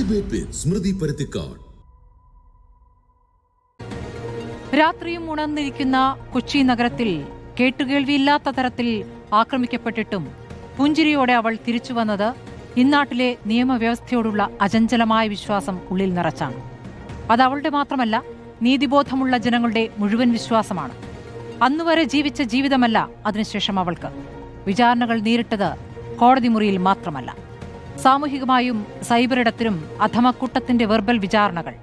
Debate വിത്ത് സ്മൃതി പരുത്തിക്കാട്. രാത്രിയും ഉണർന്നിരിക്കുന്ന കൊച്ചി നഗരത്തിൽ കേട്ടുകേൾവിയില്ലാത്ത തരത്തിൽ ആക്രമിക്കപ്പെട്ടിട്ടും പുഞ്ചിരിയോടെ അവൾ തിരിച്ചു വന്നത് ഇന്നാട്ടിലെ നിയമവ്യവസ്ഥയോടുള്ള അചഞ്ചലമായ വിശ്വാസം ഉള്ളിൽ നിറച്ചാണ്. അത് അവളുടെ മാത്രമല്ല, നീതിബോധമുള്ള ജനങ്ങളുടെ മുഴുവൻ വിശ്വാസമാണ്. അന്നുവരെ ജീവിച്ച ജീവിതമല്ല അതിനുശേഷം അവൾക്ക്. വിചാരണകൾ നേരിട്ടത് കോടതി മുറിയിൽ മാത്രമല്ല, സാമൂഹികമായും സൈബറിടത്തിലും അധമക്കൂട്ടത്തിന്റെ വെർബൽ വിചാരണകൾ.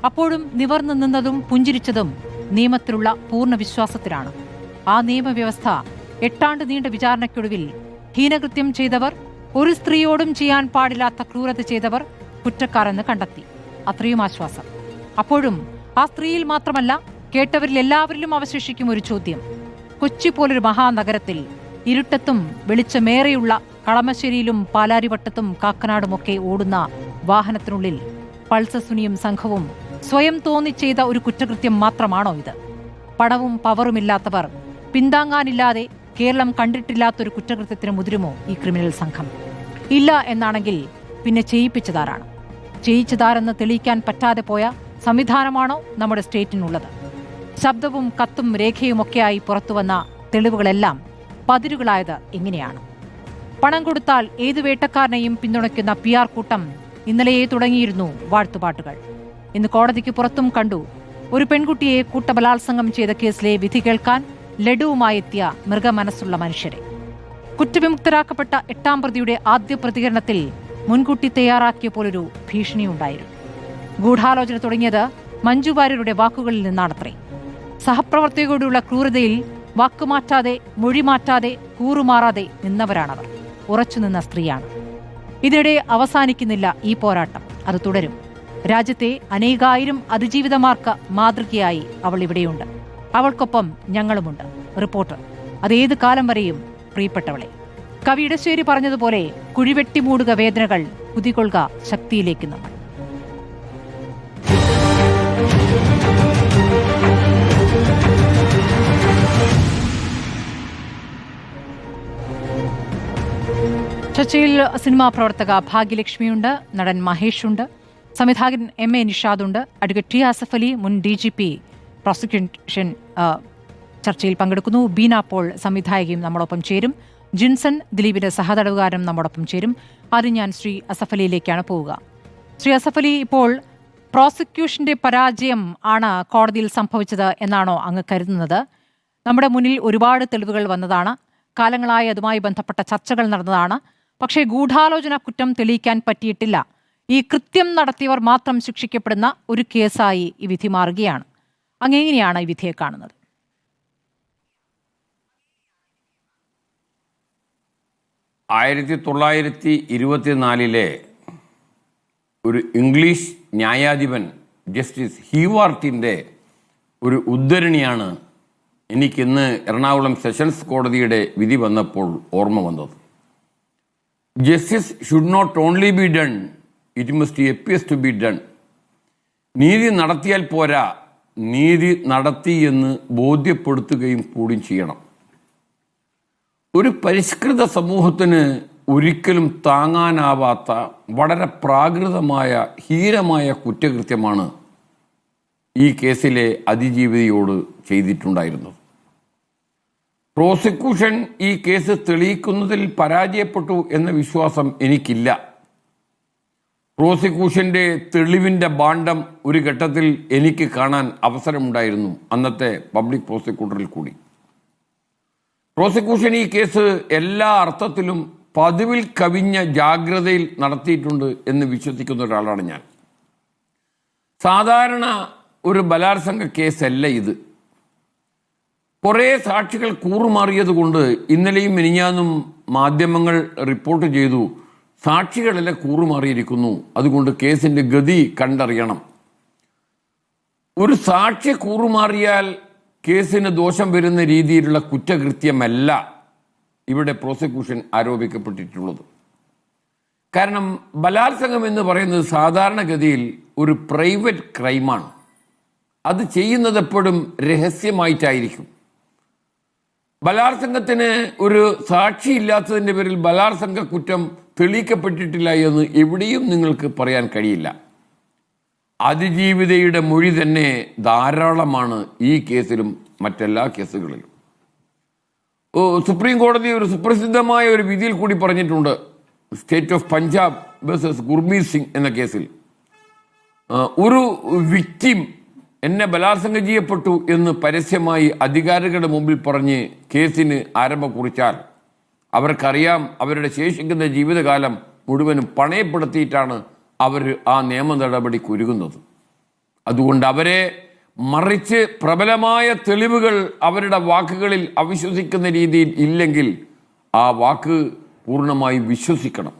അപ്പോഴും നിവർന്നു നിന്നതും പുഞ്ചിരിച്ചതും നിയമത്തിലുള്ള പൂർണ്ണ വിശ്വാസത്തിലാണ്. ആ നിയമവ്യവസ്ഥ 8 ആണ്ട് നീണ്ട വിചാരണയ്ക്കൊടുവിൽ ഹീനകൃത്യം ചെയ്തവർ, ഒരു സ്ത്രീയോടും ചെയ്യാൻ പാടില്ലാത്ത ക്രൂരത ചെയ്തവർ കുറ്റക്കാരെന്ന് കണ്ടെത്തി. അത്രയും ആശ്വാസം. അപ്പോഴും ആ സ്ത്രീയിൽ മാത്രമല്ല, കേട്ടവരിൽ എല്ലാവരിലും അവശേഷിക്കും ഒരു ചോദ്യം. കൊച്ചി പോലൊരു മഹാനഗരത്തിൽ ഇരുട്ടത്തും വെളിച്ചമേറെയുള്ള കളമശ്ശേരിയിലും പാലാരിവട്ടത്തും കാക്കനാടുമൊക്കെ ഓടുന്ന വാഹനത്തിനുള്ളിൽ പൾസസുനിയും സംഘവും സ്വയം തോന്നി ചെയ്ത ഒരു കുറ്റകൃത്യം മാത്രമാണോ ഇത്? പണവും പവറുമില്ലാത്തവർ, പിന്താങ്ങാനില്ലാതെ കേരളം കണ്ടിട്ടില്ലാത്തൊരു കുറ്റകൃത്യത്തിന് മുതിരുമോ ഈ ക്രിമിനൽ സംഘം? ഇല്ല എന്നാണെങ്കിൽ പിന്നെ ചെയ്യിപ്പിച്ചതാരാണ്? ചെയ്യിച്ചതാരെന്ന് തെളിയിക്കാൻ പറ്റാതെ പോയ സംവിധാനമാണോ നമ്മുടെ സ്റ്റേറ്റിനുള്ളത്? ശബ്ദവും കത്തും രേഖയുമൊക്കെയായി പുറത്തുവന്ന തെളിവുകളെല്ലാം പതിരുകളായത് എങ്ങനെയാണ്? പണം കൊടുത്താൽ ഏതു വേട്ടക്കാരനെയും പിന്തുണയ്ക്കുന്ന PR കൂട്ടം ഇന്നലെയേ തുടങ്ങിയിരുന്നു വാഴ്ത്തുപാട്ടുകൾ. ഇന്ന് കോടതിക്ക് പുറത്തും കണ്ടു ഒരു പെൺകുട്ടിയെ കൂട്ടബലാത്സംഗം ചെയ്ത കേസിലെ വിധി കേൾക്കാൻ ലഡുവുമായെത്തിയ മൃഗമനസ്സുള്ള മനുഷ്യരെ. കുറ്റവിമുക്തരാക്കപ്പെട്ട 8ാം പ്രതിയുടെ ആദ്യ പ്രതികരണത്തിൽ മുൻകൂട്ടി തയ്യാറാക്കിയ പോലൊരു ഭീഷണിയുണ്ടായിരുന്നു. ഗൂഢാലോചന തുടങ്ങിയത് മഞ്ജു വാര്യരുടെ വാക്കുകളിൽ നിന്നാണത്രേ. സഹപ്രവർത്തകരോടുള്ള ക്രൂരതയിൽ വാക്കുമാറ്റാതെ, മൊഴിമാറ്റാതെ, കൂറുമാറാതെ നിന്നവരാണവർ. ഉറച്ചുനിന്ന സ്ത്രീയാണ്. ഇതിനിടെ അവസാനിക്കുന്നില്ല ഈ പോരാട്ടം. അത് തുടരും. രാജ്യത്തെ അനേകായിരം അതിജീവിതമാർക്ക് മാതൃകയായി അവൾ ഇവിടെയുണ്ട്. അവൾക്കൊപ്പം ഞങ്ങളുമുണ്ട്. റിപ്പോർട്ടർ. അതേത് കാലം വരെയും പ്രിയപ്പെട്ടവളെ. കവി ഇടശ്ശേരി പറഞ്ഞതുപോലെ, കുഴിവെട്ടി മൂടുക വേദനകൾ, കുതികൊള്ളുക ശക്തിയിലേക്ക് നമ്മൾ. ചർച്ചയിൽ സിനിമാ പ്രവർത്തക ഭാഗ്യലക്ഷ്മിയുണ്ട്, നടൻ മഹേഷുണ്ട്, സംവിധായകൻ MA നിഷാദുണ്ട്, അഡ്വക്കേറ്റ് ടി ആസഫ് അലി, മുൻ DGP പ്രോസിക്യൂഷൻ ചർച്ചയിൽ പങ്കെടുക്കുന്നു. ബീന പോൾ സംവിധായകയും നമ്മോടൊപ്പം ചേരും. ജിൻസൺ, ദിലീപിന്റെ സഹതടവുകാരനും നമ്മോടൊപ്പം ചേരും. ആദ്യം ഞാൻ ശ്രീ അസഫ് അലിയിലേക്കാണ് പോവുക. ശ്രീ അസഫ് അലി, ഇപ്പോൾ പ്രോസിക്യൂഷന്റെ പരാജയം ആണ് കോടതിയിൽ സംഭവിച്ചത് എന്നാണോ അങ്ങ് കരുതുന്നത്? നമ്മുടെ മുന്നിൽ ഒരുപാട് തെളിവുകൾ വന്നതാണ്, കാലങ്ങളായി അതുമായി ബന്ധപ്പെട്ട ചർച്ചകൾ നടന്നതാണ്. പക്ഷേ ഗൂഢാലോചന കുറ്റം തെളിയിക്കാൻ പറ്റിയിട്ടില്ല. ഈ കൃത്യം നടത്തിയവർ മാത്രം ശിക്ഷിക്കപ്പെടുന്ന ഒരു കേസായി ഈ വിധി മാറുകയാണ്. അങ്ങെങ്ങനെയാണ് ഈ വിധിയെ കാണുന്നത്? 1924 ഒരു ഇംഗ്ലീഷ് ന്യായാധിപൻ ജസ്റ്റിസ് ഹീവാർട്ടിൻ്റെ ഒരു ഉദ്ധരണിയാണ് എനിക്കിന്ന് എറണാകുളം സെഷൻസ് കോടതിയുടെ വിധി വന്നപ്പോൾ ഓർമ്മ വന്നത്. Justice should not only be done, it must appears to be done. നീതി നടത്തിയാൽ പോരാ, നീതി നടത്തി എന്ന് ബോധ്യപ്പെടുത്തുകയും കൂടി ചെയ്യണം. ഒരു പരിഷ്കൃത സമൂഹത്തിന് ഒരിക്കലും താങ്ങാനാവാത്ത വളരെ പ്രാകൃതമായ ഹീനമായ കുറ്റകൃത്യമാണ് ഈ കേസിലെ അതിജീവിതയോട് ചെയ്തിട്ടുണ്ടായിരുന്നത്. പ്രോസിക്യൂഷൻ ഈ കേസ് തെളിയിക്കുന്നതിൽ പരാജയപ്പെട്ടു എന്ന വിശ്വാസം എനിക്കില്ല. പ്രോസിക്യൂഷന്റെ തെളിവിന്റെ ഭാണ്ഡം ഒരു ഘട്ടത്തിൽ എനിക്ക് കാണാൻ അവസരമുണ്ടായിരുന്നു, അന്നത്തെ പബ്ലിക് പ്രോസിക്യൂട്ടറിൽ കൂടി. പ്രോസിക്യൂഷൻ ഈ കേസ് എല്ലാ അർത്ഥത്തിലും പതിവിൽ കവിഞ്ഞ ജാഗ്രതയിൽ നടത്തിയിട്ടുണ്ട് എന്ന് വിശ്വസിക്കുന്ന ഒരാളാണ് ഞാൻ. സാധാരണ ഒരു ബലാത്സംഗ കേസല്ല ഇത്. കുറേ സാക്ഷികൾ കൂറുമാറിയത് കൊണ്ട് ഇന്നലെയും മിനിഞ്ഞാന്നും മാധ്യമങ്ങൾ റിപ്പോർട്ട് ചെയ്തു, സാക്ഷികളെല്ലാം കൂറുമാറിയിരിക്കുന്നു, അതുകൊണ്ട് കേസിന്റെ ഗതി കണ്ടറിയണം. ഒരു സാക്ഷി കൂറുമാറിയാൽ കേസിന് ദോഷം വരുന്ന രീതിയിലുള്ള കുറ്റകൃത്യമല്ല ഇവിടെ പ്രോസിക്യൂഷൻ ആരോപിക്കപ്പെട്ടിട്ടുള്ളത്. കാരണം ബലാത്സംഗം എന്ന് പറയുന്നത് സാധാരണഗതിയിൽ ഒരു പ്രൈവറ്റ് ക്രൈമാണ്. അത് ചെയ്യുന്നത് എപ്പോഴും രഹസ്യമായിട്ടായിരിക്കും. ബലാത്സംഗത്തിന് ഒരു സാക്ഷിയില്ലാത്തതിൻ്റെ പേരിൽ ബലാത്സംഗ കുറ്റം തെളിയിക്കപ്പെട്ടിട്ടില്ല എന്ന് എവിടെയും നിങ്ങൾക്ക് പറയാൻ കഴിയില്ല. അതിജീവിതയുടെ മൊഴി തന്നെ ധാരാളമാണ് ഈ കേസിലും മറ്റെല്ലാ കേസുകളിലും. സുപ്രീം കോടതി ഒരു സുപ്രസിദ്ധമായ ഒരു വിധിയിൽ കൂടി പറഞ്ഞിട്ടുണ്ട്. State of Punjab versus Gurmeet Singh എന്ന കേസിൽ ഒരു വിക്ടിം എന്നെ ബലാത്സംഗം ചെയ്യപ്പെട്ടു എന്ന് പരസ്യമായി അധികാരികളുടെ മുമ്പിൽ പറഞ്ഞ് കേസിന് ആരംഭം കുറിച്ചാൽ അവർക്കറിയാം അവരുടെ ശേഷിക്കുന്ന ജീവിതകാലം മുഴുവനും പണയപ്പെടുത്തിയിട്ടാണ് അവർ ആ നിയമ നടപടി കുരുങ്ങുന്നത്. അതുകൊണ്ട് അവരെ മറിച്ച് പ്രബലമായ തെളിവുകൾ അവരുടെ വാക്കുകളിൽ അവിശ്വസിക്കുന്ന രീതിയിൽ ഇല്ലെങ്കിൽ ആ വാക്ക് പൂർണ്ണമായും വിശ്വസിക്കണം.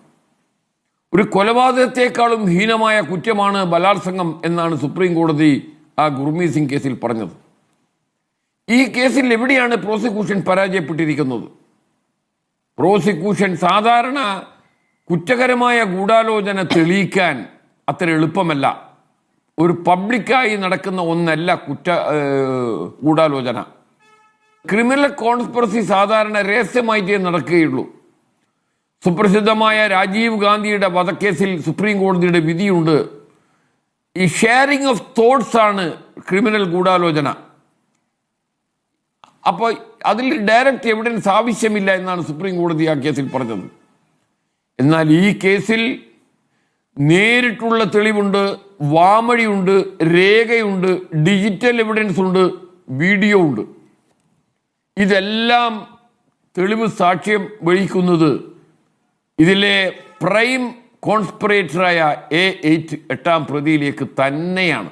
ഒരു കൊലപാതകത്തെക്കാളും ഹീനമായ കുറ്റമാണ് ബലാത്സംഗം എന്നാണ് സുപ്രീം കോടതി ആ ഗുർമീത് സിംഗ് കേസിൽ പറഞ്ഞത്. ഈ കേസിൽ എവിടെയാണ് പ്രോസിക്യൂഷൻ പരാജയപ്പെട്ടിരിക്കുന്നത്? പ്രോസിക്യൂഷൻ സാധാരണ കുറ്റകരമായ ഗൂഢാലോചന തെളിയിക്കാൻ അത്ര എളുപ്പമല്ല. ഒരു പബ്ലിക്കായി നടക്കുന്ന ഒന്നല്ല ഗൂഢാലോചന. ക്രിമിനൽ കോൺസ്പിറസി സാധാരണ രഹസ്യമായിട്ടേ നടക്കുകയുള്ളൂ. സുപ്രസിദ്ധമായ രാജീവ് ഗാന്ധിയുടെ വധക്കേസിൽ സുപ്രീം കോടതിയുടെ വിധിയുണ്ട്. ഈ ഷെയറിംഗ് ഓഫ് തോട്ട്സ് ആണ് ക്രിമിനൽ ഗൂഢാലോചന. അപ്പോൾ അതിൽ ഡയറക്റ്റ് എവിഡൻസ് ആവശ്യമില്ല എന്നാണ് സുപ്രീം കോടതി ആ കേസിൽ പറഞ്ഞത്. എന്നാൽ ഈ കേസിൽ നേരിട്ടുള്ള തെളിവുണ്ട്, വാമൊഴിയുണ്ട്, രേഖയുണ്ട്, ഡിജിറ്റൽ എവിഡൻസ് ഉണ്ട്, വീഡിയോ ഉണ്ട്. ഇതെല്ലാം തെളിവ് സാക്ഷ്യം വഹിക്കുന്നത് ഇതിലെ പ്രൈം കോൺസ്പിറേറ്ററായ A8 8ാം പ്രതിയിലേക്ക് തന്നെയാണ്.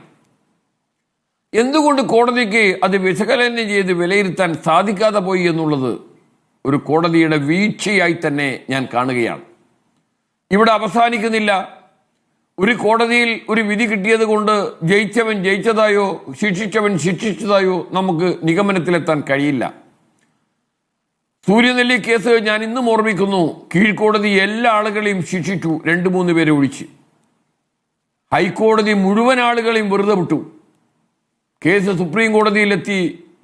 എന്തുകൊണ്ട് കോടതിക്ക് അത് വിശകലനം ചെയ്ത് വിലയിരുത്താൻ സാധിക്കാതെ പോയി എന്നുള്ളത് ഒരു കോടതിയുടെ വീഴ്ചയായി തന്നെ ഞാൻ കാണുകയാണ്. ഇവിടെ അവസാനിക്കുന്നില്ല. ഒരു കോടതിയിൽ ഒരു വിധി കിട്ടിയത് കൊണ്ട് ജയിച്ചവൻ ജയിച്ചതായോ ശിക്ഷിച്ചവൻ ശിക്ഷിച്ചതായോ നമുക്ക് നിഗമനത്തിലെത്താൻ കഴിയില്ല. സൂര്യനെല്ലി കേസ് ഞാൻ ഇന്നും ഓർമ്മിക്കുന്നു. കീഴ്ക്കോടതി എല്ലാ ആളുകളെയും ശിക്ഷിച്ചു, 2-3 പേരെ ഒഴിച്ച്. ഹൈക്കോടതി മുഴുവൻ ആളുകളെയും വെറുതെ വിട്ടു. കേസ് സുപ്രീം കോടതിയിലെത്തി.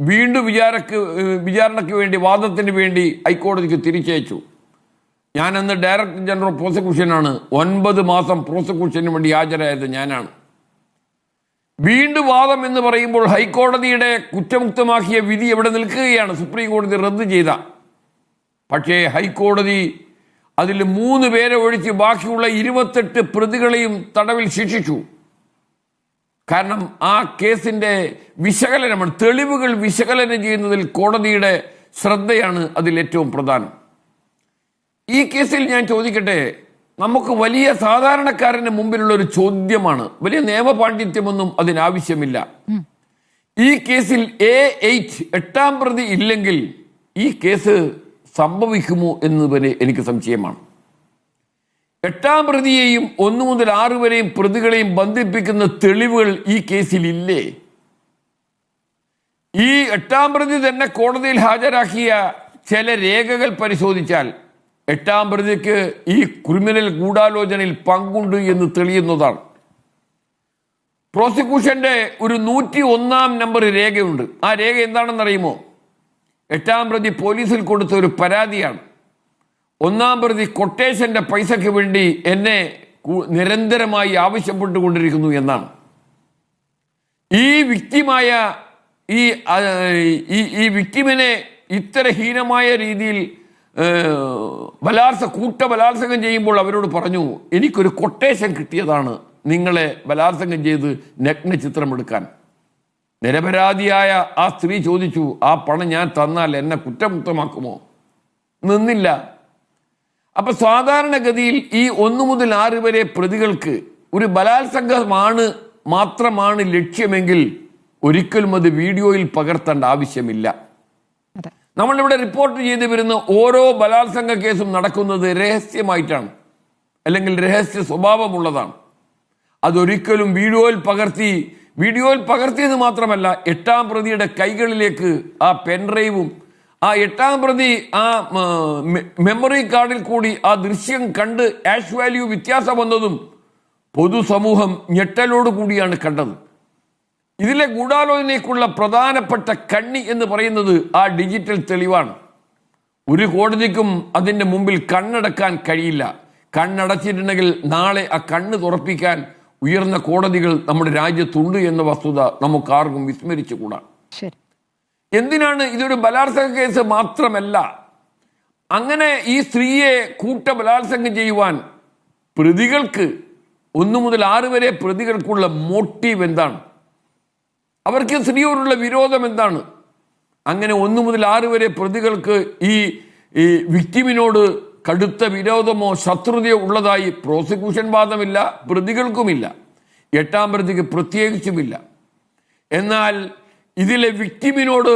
വീണ്ടും വിചാരണയ്ക്ക് വേണ്ടി, വാദത്തിന് വേണ്ടി ഹൈക്കോടതിക്ക് തിരിച്ചയച്ചു. ഞാൻ അന്ന് ഡയറക്ടർ ജനറൽ ഓഫ് പ്രോസിക്യൂഷനാണ്. 9 മാസം പ്രോസിക്യൂഷന് വേണ്ടി ഹാജരായത് ഞാനാണ്. വീണ്ടും വാദം എന്ന് പറയുമ്പോൾ ഹൈക്കോടതിയുടെ കുറ്റമുക്തമാക്കിയ വിധി എവിടെ നിൽക്കുകയാണ്? സുപ്രീം കോടതി റദ്ദ് ചെയ്ത. പക്ഷേ ഹൈക്കോടതി അതിൽ 3 പേരെ ഒഴിച്ച് ബാക്കിയുള്ള 28 പ്രതികളെയും തടവിൽ ശിക്ഷിച്ചു. കാരണം ആ കേസിന്റെ വിശകലനമാണ്, തെളിവുകൾ വിശകലനം ചെയ്യുന്നതിൽ കോടതിയുടെ ശ്രദ്ധയാണ് അതിൽ ഏറ്റവും പ്രധാനം. ഈ കേസിൽ ഞാൻ ചോദിക്കട്ടെ, നമുക്ക് വലിയ സാധാരണക്കാരന് മുമ്പിലുള്ള ഒരു ചോദ്യമാണ്. വലിയ നിയമപാണ്ഡിത്യമൊന്നും അതിനാവശ്യമില്ല. ഈ കേസിൽ A8 8ാം പ്രതി ഇല്ലെങ്കിൽ ഈ കേസ് സംഭവിക്കുമോ എന്ന് വരെ എനിക്ക് സംശയമാണ്. 8ാം പ്രതിയെയും 1 മുതൽ 6 വരെയും പ്രതികളെയും ബന്ധിപ്പിക്കുന്ന തെളിവുകൾ ഈ കേസിൽ ഇല്ലേ? ഈ 8ാം പ്രതി തന്നെ കോടതിയിൽ ഹാജരാക്കിയ ചില രേഖകൾ പരിശോധിച്ചാൽ 8ാം പ്രതിക്ക് ഈ ക്രിമിനൽ ഗൂഢാലോചനയിൽ പങ്കുണ്ട് എന്ന് തെളിയുന്നതാണ്. പ്രോസിക്യൂഷന്റെ ഒരു 101ാം നമ്പർ രേഖയുണ്ട്. ആ രേഖ എന്താണെന്നറിയുമോ? 8ാം പ്രതി പോലീസിൽ കൊടുത്ത ഒരു പരാതിയാണ്. 1ാം പ്രതി കൊട്ടേഷന്റെ പൈസയ്ക്ക് വേണ്ടി എന്നെ നിരന്തരമായി ആവശ്യപ്പെട്ടുകൊണ്ടിരിക്കുന്നു എന്നാണ്. ഈ വിക്ടിമായ ഈ വിക്ടിമിനെ ഇത്ര ഹീനമായ രീതിയിൽ ബലാത്സംഗം ചെയ്യുമ്പോൾ അവരോട് പറഞ്ഞു, എനിക്കൊരു കൊട്ടേഷൻ കിട്ടിയതാണ് നിങ്ങളെ ബലാത്സംഗം ചെയ്ത് നഗ്ന ചിത്രമെടുക്കാൻ. നിരപരാധിയായ ആ സ്ത്രീ ചോദിച്ചു, ആ പണം ഞാൻ തന്നാൽ എന്നെ കുറ്റമുക്തമാക്കുമോ? നിന്നില്ല. അപ്പൊ സാധാരണഗതിയിൽ ഈ 1 മുതൽ 6 വരെ പ്രതികൾക്ക് ഒരു ബലാത്സംഗമാണ് മാത്രമാണ് ലക്ഷ്യമെങ്കിൽ ഒരിക്കലും അത് വീഡിയോയിൽ പകർത്തേണ്ട ആവശ്യമില്ല. നമ്മളിവിടെ റിപ്പോർട്ട് ചെയ്തു വരുന്ന ഓരോ ബലാത്സംഗ കേസും നടക്കുന്നത് രഹസ്യമായിട്ടാണ്, അല്ലെങ്കിൽ രഹസ്യ സ്വഭാവമുള്ളതാണ്. അതൊരിക്കലും വീഡിയോയിൽ പകർത്തിയത് മാത്രമല്ല, 8ാം പ്രതിയുടെ കൈകളിലേക്ക് ആ പെൻഡ്രൈവും ആ 8ാം പ്രതി ആ മെമ്മറി കാർഡിൽ കൂടി ആ ദൃശ്യം കണ്ട് ആഷ് വാല്യൂ വ്യത്യാസം വന്നതും പൊതുസമൂഹം ഞെട്ടലോട് കൂടിയാണ് കണ്ടത്. ഇതിലെ ഗൂഢാലോചനയ്ക്കുള്ള പ്രധാനപ്പെട്ട കണ്ണി എന്ന് പറയുന്നത് ആ ഡിജിറ്റൽ തെളിവാണ്. ഒരു കോടതിക്കും അതിൻ്റെ മുമ്പിൽ കണ്ണടക്കാൻ കഴിയില്ല. കണ്ണടച്ചിട്ടുണ്ടെങ്കിൽ നാളെ ആ കണ്ണ് തുറപ്പിക്കാൻ ഉയർന്ന കോടതികൾ നമ്മുടെ രാജ്യത്തുണ്ട് എന്ന വസ്തുത നമുക്കാർക്കും വിസ്മരിച്ചുകൂടാ. ശരി. എന്തിനാണ് ഇതൊരു ബലാത്സംഗ കേസ് മാത്രമല്ല, അങ്ങനെ ഈ സ്ത്രീയെ ബലാത്സംഗം ചെയ്യുവാൻ പ്രതികൾക്ക് 1 മുതൽ 6 വരെ പ്രതികൾക്കുള്ള മോട്ടീവ് എന്താണ്? അവർക്ക് സ്ത്രീയോടുള്ള വിരോധം എന്താണ്? അങ്ങനെ 1 മുതൽ 6 വരെ പ്രതികൾക്ക് ഈ വിക്ടിമിനോട് കടുത്ത വിരോധമോ ശത്രുതയോ ഉള്ളതായി പ്രോസിക്യൂഷൻ വാദമില്ല, പ്രതികൾക്കുമില്ല, 8ാം പ്രതിക്ക് പ്രത്യേകിച്ചുമില്ല. എന്നാൽ ഇതിലെ വിക്ടിമിനോട്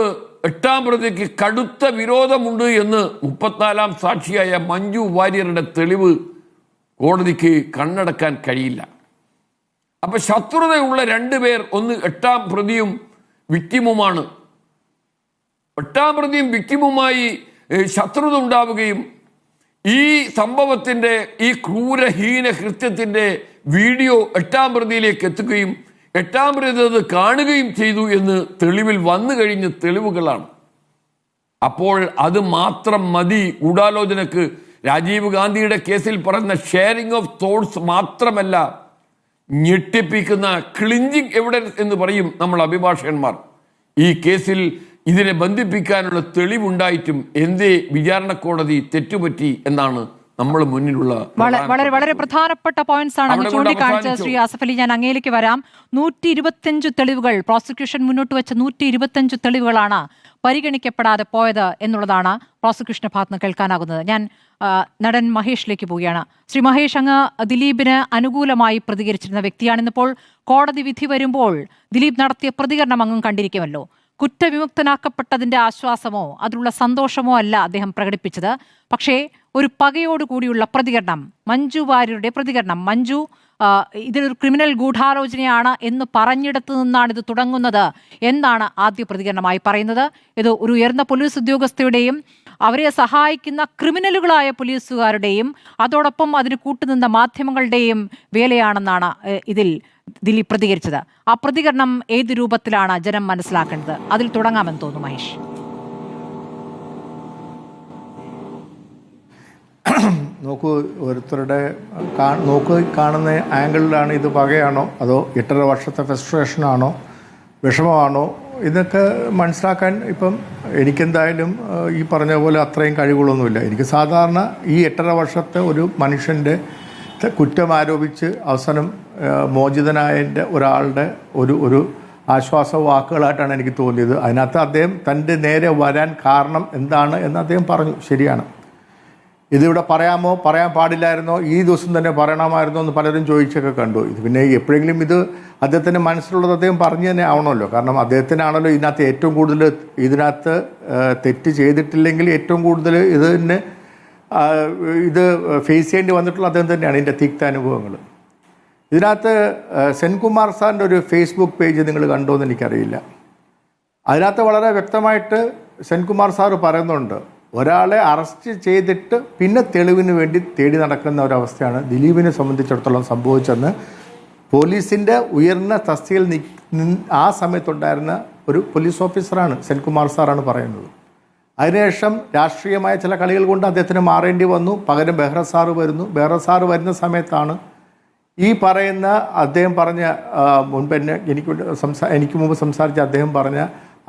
8ാം പ്രതിക്ക് കടുത്ത വിരോധമുണ്ട് എന്ന് 34ാം സാക്ഷിയായ മഞ്ജു വാര്യരുടെ തെളിവ് കോടതിക്ക് കണ്ണടക്കാൻ കഴിയില്ല. അപ്പൊ ശത്രുതയുള്ള 2 പേർ, ഒന്ന് 8ാം പ്രതിയും വിക്ടിമുമാണ്. 8ാം പ്രതിയും വിക്ടിമുമായി ശത്രുത ഉണ്ടാവുകയും ഈ സംഭവത്തിന്റെ ഈ ക്രൂരഹീന കൃത്യത്തിന്റെ വീഡിയോ 8ാം പ്രതിയിലേക്ക് എത്തുകയും 8ാം പ്രതി അത് കാണുകയും ചെയ്തു എന്ന് തെളിവിൽ വന്നു കഴിഞ്ഞ തെളിവുകളാണ്. അപ്പോൾ അത് മാത്രം മതി ഗൂഢാലോചനക്ക്. രാജീവ് ഗാന്ധിയുടെ കേസിൽ പറയുന്ന ഷെയറിംഗ് ഓഫ് തോട്ട്സ് മാത്രമല്ല, ഞെട്ടിപ്പിക്കുന്ന ക്ലിഞ്ചിങ് എവിഡൻസ് എന്ന് പറയും നമ്മൾ അഭിഭാഷകന്മാർ. ഈ കേസിൽ ഇതിനെ ബന്ധിപ്പിക്കാനുള്ള തെളിവുണ്ടായിട്ടും എന്തേ വിചാരണ കോടതി തെറ്റുപറ്റി എന്നാണ് നമ്മൾ മുന്നിലുള്ള വളരെ വളരെ പ്രധാനപ്പെട്ട പോയിന്റ്സ് ആണ് അങ്ങ് ചൂണ്ടിക്കാണിച്ചത് ശ്രീ ആസഫ് അലി. ഞാൻ അങ്ങയിലേക്ക് വരാം. 125 തെളിവുകൾ പ്രോസിക്യൂഷൻ മുന്നോട്ട് വെച്ച 125 തെളിവുകളാണ് പരിഗണിക്കപ്പെടാതെ പോയത് എന്നുള്ളതാണ് പ്രോസിക്യൂഷന്റെ ഭാഗത്ത് കേൾക്കാനാകുന്നത്. ഞാൻ നടൻ മഹേഷിലേക്ക് പോവുകയാണ്. ശ്രീ മഹേഷ്, അങ്ങ് ദിലീപിന് അനുകൂലമായി പ്രതികരിച്ചിരുന്ന വ്യക്തിയാണ്. ഇന്നിപ്പോൾ കോടതി വിധി വരുമ്പോൾ ദിലീപ് നടത്തിയ പ്രതികരണം അങ്ങും കണ്ടിരിക്കുമല്ലോ. കുറ്റവിമുക്തനാക്കപ്പെട്ടതിന്റെ ആശ്വാസമോ അതിലുള്ള സന്തോഷമോ അല്ല അദ്ദേഹം പ്രകടിപ്പിച്ചത്. പക്ഷേ ഒരു പകയോടുകൂടിയുള്ള പ്രതികരണം, മഞ്ജു വാര്യരുടെ പ്രതികരണം. മഞ്ജു ഇതൊരു ക്രിമിനൽ ഗൂഢാലോചനയാണ് എന്ന് പറഞ്ഞിടത്തു നിന്നാണ് ഇത് തുടങ്ങുന്നത് എന്നാണ് ആദ്യ പ്രതികരണമായി പറയുന്നത്. ഇത് ഒരു ഉയർന്ന പോലീസ് ഉദ്യോഗസ്ഥയുടെയും അവരെ സഹായിക്കുന്ന ക്രിമിനലുകളായ പോലീസുകാരുടെയും അതോടൊപ്പം അതിന് കൂട്ടുനിന്ന മാധ്യമങ്ങളുടെയും വേലയാണെന്നാണ് ഇതിൽ ദിലീപ് പ്രതികരിച്ചത്. ആ പ്രതികരണം ഏത് രൂപത്തിലാണ് ജനം മനസ്സിലാക്കേണ്ടത്? അതിൽ തുടങ്ങാമെന്ന് തോന്നുന്നു മഹേഷ്. നോക്കൂ, ഓരോരുത്തരുടെ കാണുന്ന ആംഗിളിലാണ് ഇത് പകയാണോ അതോ 8.5 വർഷത്തെ ഫ്രസ്ട്രേഷനാണോ വിഷമമാണോ ഇതൊക്കെ മനസ്സിലാക്കാൻ ഇപ്പം എനിക്കെന്തായാലും ഈ പറഞ്ഞ പോലെ അത്രയും കഴിവുകളൊന്നുമില്ല. എനിക്ക് സാധാരണ ഈ 8.5 വർഷത്തെ ഒരു മനുഷ്യൻ്റെ കുറ്റം ആരോപിച്ച് അവസാനം മോചിതനായതിൻ്റെ ഒരാളുടെ ഒരു ആശ്വാസ വാക്കുകളായിട്ടാണ് എനിക്ക് തോന്നിയത്. അതിനകത്ത് അദ്ദേഹം തൻ്റെ നേരെ വരാൻ കാരണം എന്താണ് എന്ന് അദ്ദേഹം പറഞ്ഞു. ശരിയാണ്, ഇതിവിടെ പറയാമോ പറയാൻ പാടില്ലായിരുന്നോ, ഈ ദിവസം തന്നെ പറയണമായിരുന്നോ എന്ന് പലരും ചോദിച്ചൊക്കെ കണ്ടു. ഇത് പിന്നെ എപ്പോഴെങ്കിലും ഇത് അദ്ദേഹത്തിൻ്റെ മനസ്സിലുള്ളത് അദ്ദേഹം പറഞ്ഞു തന്നെ ആവണമല്ലോ. കാരണം അദ്ദേഹത്തിനാണല്ലോ ഇതിനകത്ത് ഏറ്റവും കൂടുതൽ ഇതിനകത്ത് തെറ്റ് ചെയ്തിട്ടില്ലെങ്കിൽ ഏറ്റവും കൂടുതൽ ഇത് ഫേസ് ചെയ്യേണ്ടി വന്നിട്ടുള്ള അദ്ദേഹം തന്നെയാണ്. ഇതിൻ്റെ തിക്ത അനുഭവങ്ങൾ ഇതിനകത്ത് സെൻകുമാർ സാറിൻ്റെ ഒരു ഫേസ്ബുക്ക് പേജ് നിങ്ങൾ കണ്ടോ എന്ന് എനിക്കറിയില്ല. അതിനകത്ത് വളരെ വ്യക്തമായിട്ട് സെൻകുമാർ സാറ് പറയുന്നുണ്ട്, ഒരാളെ അറസ്റ്റ് ചെയ്തിട്ട് പിന്നെ തെളിവിന് വേണ്ടി തേടി നടക്കുന്ന ഒരവസ്ഥയാണ് ദിലീപിനെ സംബന്ധിച്ചിടത്തോളം സംഭവിച്ചെന്ന് പോലീസിൻ്റെ ഉയർന്ന തസ്തികയിൽ ആ സമയത്തുണ്ടായിരുന്ന ഒരു പോലീസ് ഓഫീസറാണ് സെൻകുമാർ സാറാണ് പറയുന്നത്. അതിനുശേഷം രാഷ്ട്രീയമായ ചില കളികൾ കൊണ്ട് അദ്ദേഹത്തിന് മാറേണ്ടി വന്നു. പകരം ബെഹ്റ സാറ് വരുന്നു. ബെഹ്റ സാറ് വരുന്ന സമയത്താണ് ഈ പറയുന്ന അദ്ദേഹം പറഞ്ഞ മുൻപ് എന്നെ എനിക്ക് മുമ്പ് സംസാരിച്ച അദ്ദേഹം പറഞ്ഞ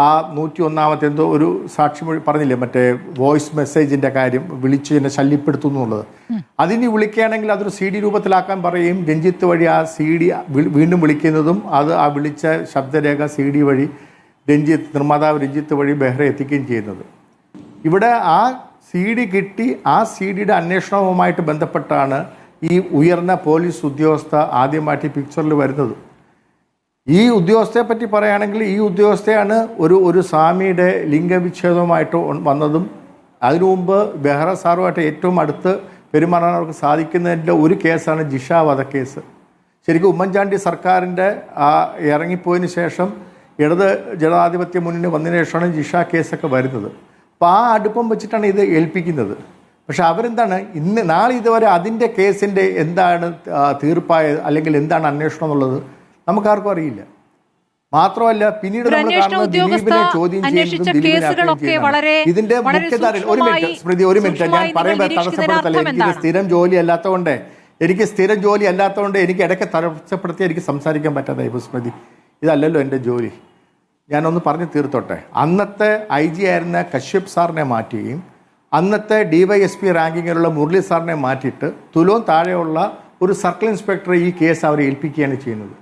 ആ 101-ാമത്തെ എന്തോ ഒരു സാക്ഷിമൊഴി പറഞ്ഞില്ലേ, മറ്റേ വോയിസ് മെസ്സേജിൻ്റെ കാര്യം, വിളിച്ച് എന്നെ ശല്യപ്പെടുത്തുന്നു എന്നുള്ളത്. അതിനി വിളിക്കുകയാണെങ്കിൽ അതൊരു CD രൂപത്തിലാക്കാൻ പറയുകയും രഞ്ജിത്ത് വഴി ആ CD വീണ്ടും വിളിക്കുന്നതും അത് ആ വിളിച്ച ശബ്ദരേഖ CD വഴി നിർമ്മാതാവ് രഞ്ജിത്ത് വഴി ബെഹ്റ എത്തിക്കുകയും ചെയ്യുന്നത്. ഇവിടെ ആ CD കിട്ടി ആ CDയുടെ അന്വേഷണവുമായിട്ട് ബന്ധപ്പെട്ടാണ് ഈ ഉയർന്ന പോലീസ് ഉദ്യോഗസ്ഥ ആദ്യമായിട്ട് പിക്ചറിൽ വരുന്നത്. ഈ ഉദ്യോഗസ്ഥയെ പറ്റി പറയുകയാണെങ്കിൽ ഈ ഉദ്യോഗസ്ഥയാണ് ഒരു സ്വാമിയുടെ ലിംഗവിച്ഛേദവുമായിട്ട് വന്നതും അതിനു മുമ്പ് ബെഹ്റ സാറുമായിട്ട് ഏറ്റവും അടുത്ത് പെരുമാറാൻ അവർക്ക് സാധിക്കുന്നതിൻ്റെ ഒരു കേസാണ് ജിഷ വധക്കേസ്. ശരിക്കും ഉമ്മൻചാണ്ടി സർക്കാരിൻ്റെ ഇറങ്ങിപ്പോയതിന് ശേഷം ഇടത് ജനാധിപത്യ മുന്നണി വന്നതിന് ശേഷമാണ് ജിഷ കേസൊക്കെ വരുന്നത്. അപ്പോൾ ആ അടുപ്പം വെച്ചിട്ടാണ് ഇത് ഏൽപ്പിക്കുന്നത്. പക്ഷെ അവരെന്താണ് നാളെ ഇതുവരെ അതിൻ്റെ കേസിൻ്റെ എന്താണ് തീർപ്പായത് അല്ലെങ്കിൽ എന്താണ് അന്വേഷണം എന്നുള്ളത് നമുക്കാർക്കും അറിയില്ല. മാത്രമല്ല പിന്നീട് ഒരു നമ്മൾ അന്വേഷണ കാണുന്ന ഉദ്യോഗസ്ഥ ദിലീപിനെ ചോദ്യം അന്വേഷിച്ച ചെയ്യുന്നതും ദിലീപിനെ കേസുകളൊക്കെ അറസ്റ്റ് വളരെ ചെയ്യുന്നതാണ്. ഇതിന്റെ വളരെ മുഖ്യധാരയിൽ ഒരു മിനിറ്റ് സൂക്ഷ്മമായി സ്മൃതി, ഒരു മിനിറ്റ് ഞാൻ നിങ്ങൾ പറയുമ്പോൾ നിരീക്ഷിക്കുന്നതിന്റെ തടസ്സപ്പെടുത്തല്ലേ. അർത്ഥം എനിക്ക് എന്താണ്? സ്ഥിരം ജോലി അല്ലാത്തതുകൊണ്ട് എനിക്ക് ഇടയ്ക്ക് തടസ്സപ്പെടുത്തി എനിക്ക് സംസാരിക്കാൻ പറ്റാതായി സ്മൃതി. ഇതല്ലല്ലോ എൻ്റെ ജോലി. ഞാനൊന്ന് പറഞ്ഞ് തീർത്തോട്ടെ. അന്നത്തെ IG ആയിരുന്ന കശ്യപ് സാറിനെ മാറ്റുകയും അന്നത്തെ DYSP റാങ്കിങ്ങിലുള്ള മുരളി സാറിനെ മാറ്റിയിട്ട് തുലോം താഴെയുള്ള ഒരു സർക്കിൾ ഇൻസ്പെക്ടറെ ഈ കേസ് അവരെ ഏൽപ്പിക്കുകയാണ് ചെയ്യുന്നത്.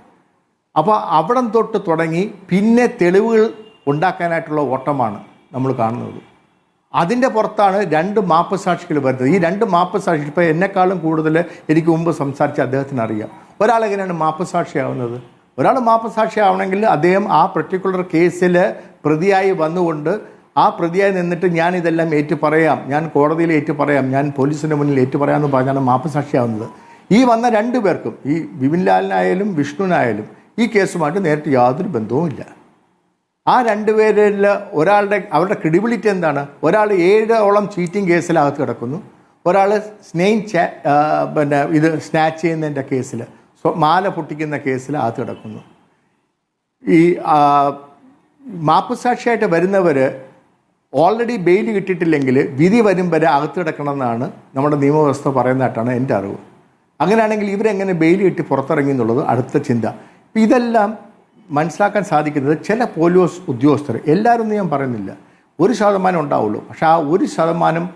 അപ്പോൾ അവിടം തൊട്ട് തുടങ്ങി പിന്നെ തെളിവുകൾ ഉണ്ടാക്കാനായിട്ടുള്ള ഓട്ടമാണ് നമ്മൾ കാണുന്നത്. അതിൻ്റെ പുറത്താണ് 2 മാപ്പ് സാക്ഷികൾ വരുന്നത്. ഈ 2 മാപ്പ് സാക്ഷികൾ ഇപ്പോൾ എന്നെക്കാളും കൂടുതൽ എനിക്ക് മുമ്പ് സംസാരിച്ച അദ്ദേഹത്തിന് അറിയാം. ഒരാളെങ്ങനെയാണ് മാപ്പ് സാക്ഷിയാവുന്നത്? ഒരാൾ മാപ്പ് സാക്ഷിയാവണമെങ്കിൽ അദ്ദേഹം ആ പെർട്ടിക്കുലർ കേസിൽ പ്രതിയായി വന്നുകൊണ്ട് ആ പ്രതിയായി നിന്നിട്ട് ഞാൻ ഇതെല്ലാം ഏറ്റു പറയാം, ഞാൻ കോടതിയിൽ ഏറ്റു പറയാം, ഞാൻ പോലീസിൻ്റെ മുന്നിൽ ഏറ്റു പറയാമെന്ന് പറഞ്ഞാണ് മാപ്പ് സാക്ഷിയാവുന്നത്. ഈ വന്ന 2 പേർക്കും, ഈ ബിപിൻ ലാലിനായാലും വിഷ്ണുവിനായാലും ഈ കേസുമായിട്ട് നേരിട്ട് യാതൊരു ബന്ധവുമില്ല. ആ 2 പേരിൽ അവരുടെ ക്രെഡിബിലിറ്റി എന്താണ്? ഒരാൾ 7ഓളം ചീറ്റിംഗ് കേസിലകത്ത് കിടക്കുന്നു, ഒരാൾ സ്നാച്ച് ചെയ്യുന്നതിൻ്റെ കേസിൽ, മാല പൊട്ടിക്കുന്ന കേസിൽ അകത്ത് കിടക്കുന്നു. ഈ മാപ്പ് സാക്ഷിയായിട്ട് വരുന്നവർ ഓൾറെഡി ബെയിൽ കിട്ടിയിട്ടില്ലെങ്കിൽ വിധി വരും വരെ അകത്ത് കിടക്കണമെന്നാണ് നമ്മുടെ നിയമവ്യവസ്ഥ പറയുന്നതായിട്ടാണ് എൻ്റെ അറിവ്. അങ്ങനെയാണെങ്കിൽ ഇവരെങ്ങനെ ബെയിൽ കിട്ടി പുറത്തിറങ്ങി എന്നുള്ളത് അടുത്ത ചിന്ത. ഇതെല്ലാം മനസ്സിലാക്കാൻ സാധിക്കുന്നത് ചില പോലീസ് ഉദ്യോഗസ്ഥർ, എല്ലാവരും ഞാൻ പറയുന്നില്ല, 1% ഉണ്ടാവുള്ളൂ. പക്ഷെ ആ 1%